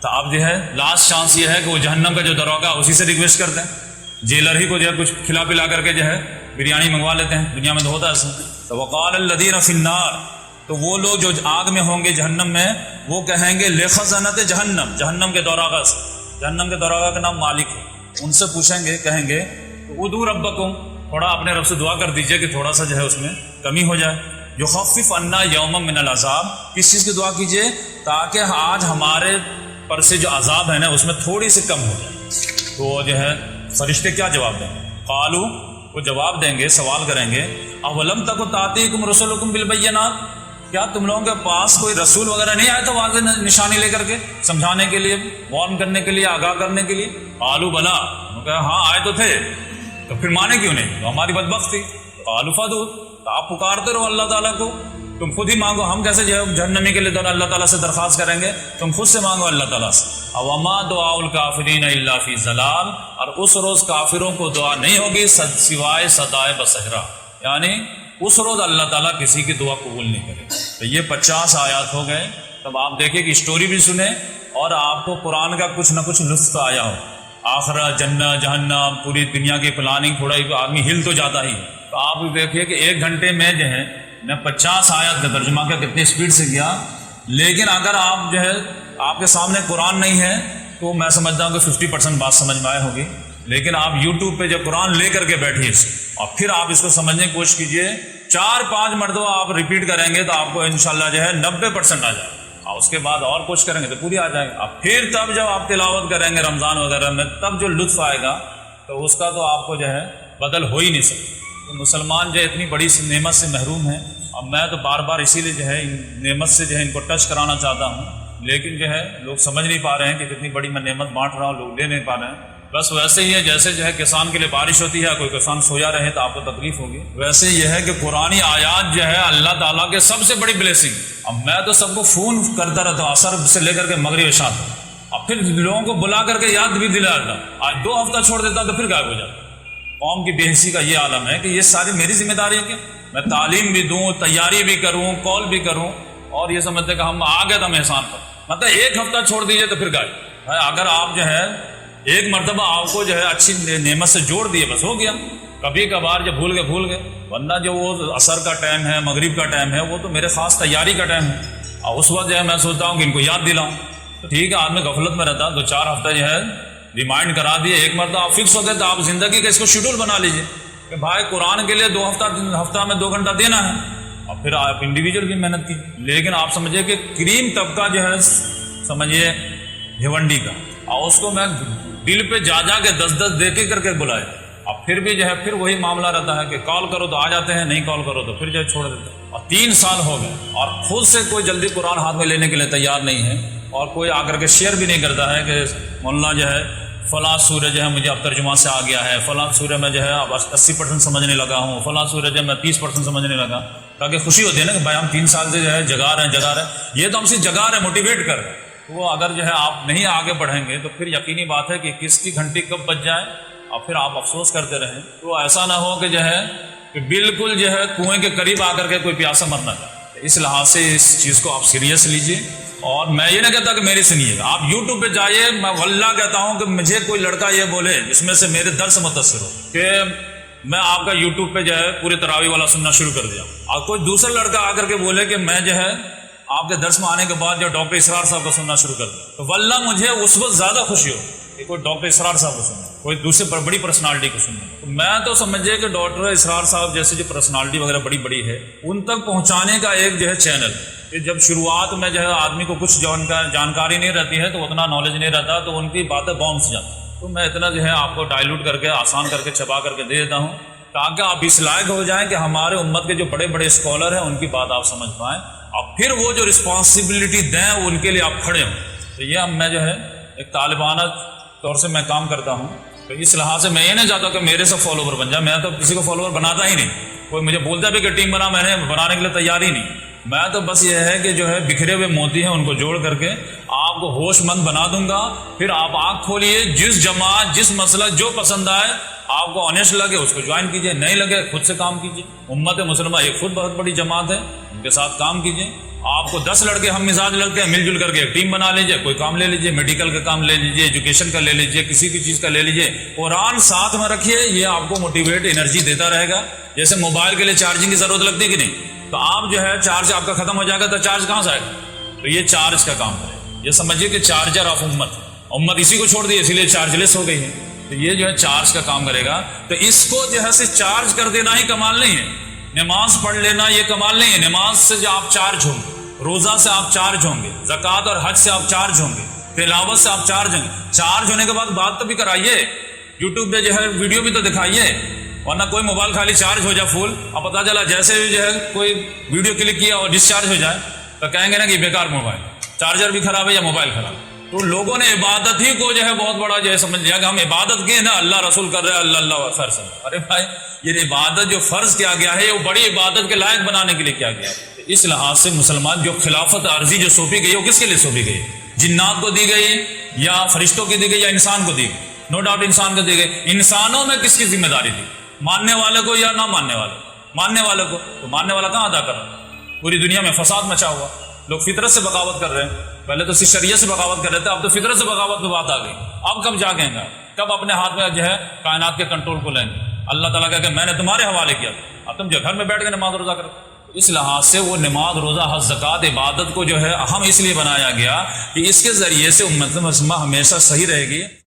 تو آپ جو ہے لاسٹ چانس یہ ہے کہ وہ جہنم کا جو دروگہ اسی سے ریکویسٹ کرتے ہیں، جیلر ہی کو جو ہے کچھ کھلا پلا کر کے جو ہے بریانی منگوا لیتے ہیں، دنیا میں تو ہوتا ہے ایسا۔ تو وقال الذین فی النار، تو وہ لوگ جو آگ میں ہوں گے جہنم میں، وہ کہیں گے لخزنۃ جہنم، جہنم کے دروگہ سے، جہنم کے دروگہ کا نام مالک ہے، ان سے پوچھیں گے، کہیں گے ادعوا ربکم، تھوڑا اپنے رب سے دعا کر دیجئے کہ تھوڑا سا جو ہے اس میں کمی ہو جائے، یخفف عنا یوما من العذاب، کس چیز کی دعا کیجئے؟ تاکہ آج ہمارے پر سے جو عذاب ہے نا اس میں تھوڑی سی کم ہو جائے۔ تو جو ہے فرشتے کیا جواب دیں گے؟ قالو، وہ جواب دیں گے، سوال کریں گے، اولم تک تاتیکم رسلکم بالبینات، کیا تم لوگوں کے پاس کوئی رسول وغیرہ نہیں آیا تھا واضح نشانی لے کر کے، سمجھانے کے لیے، وارن کرنے کے لیے، آگاہ کرنے کے لیے؟ قالو بلا، انہوں نے کہا ہاں آئے تو تھے، تو پھر مانے کیوں نہیں؟ تو ہماری بدبخت تھی۔ قالو فدعوا، تو آپ پکارتے رہو اللہ تعالیٰ کو، تم خود ہی مانگو، ہم کیسے جو ہے جہنمی کے لیے اللہ تعالیٰ سے درخواست کریں گے، تم خود سے مانگو اللہ تعالیٰ سے۔ وما دعاء الکافرین الا فی ضلال، اور اس روز کافروں کو دعا نہیں ہوگی سوائے صدائے بصہرا، یعنی اس روز اللہ تعالیٰ کسی کی دعا قبول نہیں کرے۔ تو یہ 50 آیات ہو گئے، تب آپ دیکھیں کہ اسٹوری بھی سنیں اور آپ کو قرآن کا کچھ نہ کچھ لطف آیا ہو، آخرت، جنت، جہنم، پوری دنیا کی پلاننگ، تھوڑا آدمی ہل تو جاتا ہی۔ تو آپ دیکھیے کہ 1 گھنٹے میں جو ہے میں 50 آیات کا ترجمہ کیا، کتنی اسپیڈ سے کیا، لیکن اگر آپ جو ہے آپ کے سامنے قرآن نہیں ہے تو میں سمجھتا ہوں کہ 50% بات سمجھ میں آئے ہوگی، لیکن آپ یوٹیوب پہ جو قرآن لے کر کے بیٹھیے اور پھر آپ اس کو سمجھنے کی کوشش کیجئے، 4-5 مرتبہ آپ ریپیٹ کریں گے تو آپ کو انشاءاللہ جو ہے 90% آ جائے، اور اس کے بعد اور کچھ کریں گے تو پوری آ جائے گی۔ اب پھر تب جب آپ تلاوت کریں گے رمضان وغیرہ میں، تب جو لطف آئے گا تو اس کا تو آپ کو جو ہے بدل ہو ہی نہیں سکتا۔ تو مسلمان جو ہے اتنی بڑی نعمت سے محروم ہیں، اور میں تو بار بار اسی لیے جو ہے ان نعمت سے جو ہے ان کو ٹچ کرانا چاہتا ہوں، لیکن جو ہے لوگ سمجھ نہیں پا رہے ہیں کہ کتنی بڑی میں نعمت بانٹ رہا ہوں، لوگ لے نہیں پا رہے ہیں۔ بس ویسے ہی ہے جیسے جو ہے کسان کے لیے بارش ہوتی ہے، کوئی کسان سویا رہے تو آپ کو تکلیف ہوگی، ویسے یہ ہے کہ قرآنی آیات جو ہے اللہ تعالیٰ کے سب سے بڑی بلیسنگ۔ اب میں تو سب کو فون کرتا رہتا ہوں عصر سے لے کر کے مغرب عشاء تک، اور پھر لوگوں کو بلا کر کے یاد بھی دلاتا، آج 2 ہفتہ چھوڑ دیتا تو پھر غائب ہو جاتا۔ قوم کی بے حسی کا یہ عالم ہے کہ یہ ساری میری ذمہ داری ہے کہ میں تعلیم بھی دوں، تیاری بھی کروں، کال بھی کروں، اور یہ سمجھتے کہ ہم آ گئے تو ہم احسان کریں، مطلب 1 ہفتہ چھوڑ دیجئے تو پھر غائب۔ اگر آپ جو ہے 1 مرتبہ آپ کو جو ہے اچھی نعمت سے جوڑ دیے، بس ہو گیا، کبھی کبھار جب بھول گئے، ورنہ جو وہ عصر کا ٹائم ہے، مغرب کا ٹائم ہے، وہ تو میرے خاص تیاری کا ٹائم ہے، اور اس وقت جو ہے میں سوچتا ہوں کہ ان کو یاد دلاؤں، تو ٹھیک ہے آدمی غفلت میں رہتا، 2-4 ہفتہ جو ہے ریمائنڈ کرا دیے، 1 مرتبہ آپ فکس ہو گئے تو آپ زندگی کا اس کو شیڈول بنا لیجئے کہ بھائی قرآن کے لیے 2 ہفتہ میں 2 گھنٹہ دینا ہے، اور پھر آپ انڈیویجول بھی محنت کی۔ لیکن آپ سمجھیے کہ کریم طبقہ جو ہے سمجھیے بھیونڈی کا، اور اس کو میں دل پہ جا کے 10 دے کے کر کے بلائے، اب پھر بھی جو ہے پھر وہی معاملہ رہتا ہے کہ کال کرو تو آ جاتے ہیں، نہیں کال کرو تو پھر جو ہے چھوڑ دیتے ہیں۔ اور 3 سال ہو گئے اور خود سے کوئی جلدی قرآن ہاتھ میں لینے کے لیے تیار نہیں ہے، اور کوئی آ کر کے شیئر بھی نہیں کرتا ہے کہ مولانا جو ہے فلاں سورہ جو ہے مجھے اب ترجمہ سے آ گیا ہے، فلاں سورہ میں جو ہے اب 80% سمجھنے لگا ہوں، فلاں سورہ جو ہے میں 30% سمجھنے لگا، تاکہ خوشی ہوتی ہے نا کہ بھائی ہم 3 سال سے جو ہے جگا رہے ہیں، یہ تو ہم صرف جگا رہے ہیں، موٹیویٹ کر رہے ہیں۔ وہ اگر جو ہے آپ نہیں آگے بڑھیں گے تو پھر یقینی بات ہے کہ کس کی گھنٹی کب بج جائے اور پھر آپ افسوس کرتے رہیں، تو ایسا نہ ہو کہ جو ہے کہ بالکل جو ہے کنویں کے قریب آ کر کے کوئی پیاسا مرنا چاہے۔ اس لحاظ سے اس چیز کو آپ سیریس لیجئے، اور میں یہ نہیں کہتا کہ میری سنیے گا، آپ یوٹیوب پہ جائیے، میں واللہ کہتا ہوں کہ مجھے کوئی لڑکا یہ بولے جس میں سے میرے درس متاثر ہو کہ میں آپ کا یوٹیوب پہ جو ہے پورے تراویح والا سننا شروع کر دیا، اور کوئی دوسرا لڑکا آ کر کے بولے کہ میں جو ہے آپ کے درس میں آنے کے بعد جو ڈاکٹر اسرار صاحب کو سننا شروع کر دیا، تو واللہ مجھے اس وقت زیادہ خوشی ہو کہ کوئی ڈاکٹر اسرار صاحب کو سننا، کوئی دوسرے بڑی پرسنالٹی کو سننا۔ تو میں تو سمجھے کہ ڈاکٹر اسرار صاحب جیسے جو پرسنالٹی وغیرہ بڑی بڑی ہے، ان تک پہنچانے کا ایک جو ہے چینل، کہ جب شروعات میں جو ہے آدمی کو کچھ جانکاری نہیں رہتی ہے تو اتنا نالج نہیں رہتا، تو ان کی باتیں باؤنس جاتی، تو میں اتنا جو ہے آپ کو ڈائلوٹ کر کے آسان کر کے چھپا کر کے دے دیتا ہوں تاکہ آپ اس لائق ہو جائیں کہ ہمارے امت کے جو بڑے بڑے اسکالر ہیں ان کی بات آپ سمجھ پائیں اور پھر وہ جو رسپانسبلٹی دیں ان کے لیے آپ کھڑے ہوں. تو یہ میں جو ہے ایک طالبانہ طور سے میں کام کرتا ہوں. تو اس لحاظ سے میں یہ نہیں چاہتا کہ میرے سے فالوور بن جائے. میں تو کسی کو فالوور بناتا ہی نہیں. کوئی مجھے بولتا بھی کہ ٹیم بنا, میں نے بنانے کے لیے تیار ہی نہیں. میں تو بس یہ ہے کہ جو ہے بکھرے ہوئے موتی ہیں ان کو جوڑ کر کے آپ کو ہوش مند بنا دوں گا. پھر آپ آنکھ کھولیے, جس جماعت جس مسئلہ جو پسند آئے آپ کو آنیسٹ لگے اس کو جوائن کیجئے, نہیں لگے خود سے کام کیجئے. امت مسلمہ ایک خود بہت بڑی جماعت ہے, ان کے ساتھ کام کیجئے. آپ کو 10 لڑکے ہم مزاج لڑکے ہیں, مل جل کر کے ایک ٹیم بنا لیجئے, کوئی کام لے لیجئے, میڈیکل کا کام لے لیجئے, ایجوکیشن کا لے لیجئے, کسی کی چیز کا لے لیجئے. قرآن ساتھ میں رکھیے, یہ آپ کو موٹیویٹ انرجی دیتا رہے گا. جیسے موبائل کے لیے چارجنگ کی ضرورت لگتی ہے کہ نہیں, تو آپ جو ہے چارج آپ کا ختم ہو جائے گا تو چارج کہاں سے آئے گا. تو یہ چارج کا کام کرے. یہ سمجھیے کہ چارجر آف امت اسی کو چھوڑ دی اسی لیے چارج لیس ہو گئی ہے. تو یہ جو ہے چارج کا کام کرے گا. تو اس کو جو ہے صرف چارج کر دینا ہی کمال نہیں ہے. نماز پڑھ لینا یہ کمال نہیں ہے. نماز سے جو آپ چارج ہوں گے, روزہ سے آپ چارج ہوں گے, زکوٰۃ اور حج سے آپ چارج ہوں گے, تلاوت سے آپ چارج ہوں گے. چارج ہونے کے بعد بات تو بھی کرائیے, یوٹیوب پہ جو ہے ویڈیو بھی تو دکھائیے. ورنہ کوئی موبائل خالی چارج ہو جائے فل, اب پتہ چلا جیسے بھی جو ہے کوئی ویڈیو کلک کیا اور ڈسچارج ہو جائے تو کہیں گے نا کہ بیکار موبائل, چارجر بھی خراب ہے یا موبائل خراب. تو لوگوں نے عبادت ہی کو جو ہے بہت بڑا جو ہے سمجھ لیا کہ ہم عبادت کے نا اللہ رسول کر رہے ہیں, اللہ اللہ فرض. ارے بھائی یہ عبادت جو فرض کیا گیا ہے وہ بڑی عبادت کے لائق بنانے کے لیے کیا گیا ہے. اس لحاظ سے مسلمان جو خلافت عرضی جو سونپی گئی وہ کس کے لیے سونپی گئی؟ جنات کو دی گئی یا فرشتوں کی دی گئی یا انسان کو دی گئی؟ نو ڈاؤٹ انسان کو دی گئی. انسانوں میں کس کی ذمہ داری تھی, ماننے والے کو یا نہ ماننے والے؟ ماننے والے کو. تو ماننے والا کہاں ادا کر رہا ہے؟ پوری دنیا میں فساد مچا ہوا, لوگ فطرت سے بغاوت کر رہے ہیں. پہلے تو شریعت سے بغاوت کر رہے تھے, اب تو فطرت سے بغاوت میں بات آ گئی. اب کب جاگیں گے, کب اپنے ہاتھ میں جو ہے کائنات کے کنٹرول کو لیں گے؟ اللہ تعالیٰ کہا کہ میں نے تمہارے حوالے کیا, اب تم جو گھر میں بیٹھ کے نماز روزہ کرو. اس لحاظ سے وہ نماز روزہ حج زکوٰۃ عبادت کو جو ہے اہم اس لیے بنایا گیا کہ اس کے ذریعے سے امت مسلمہ ہمیشہ صحیح رہے گی.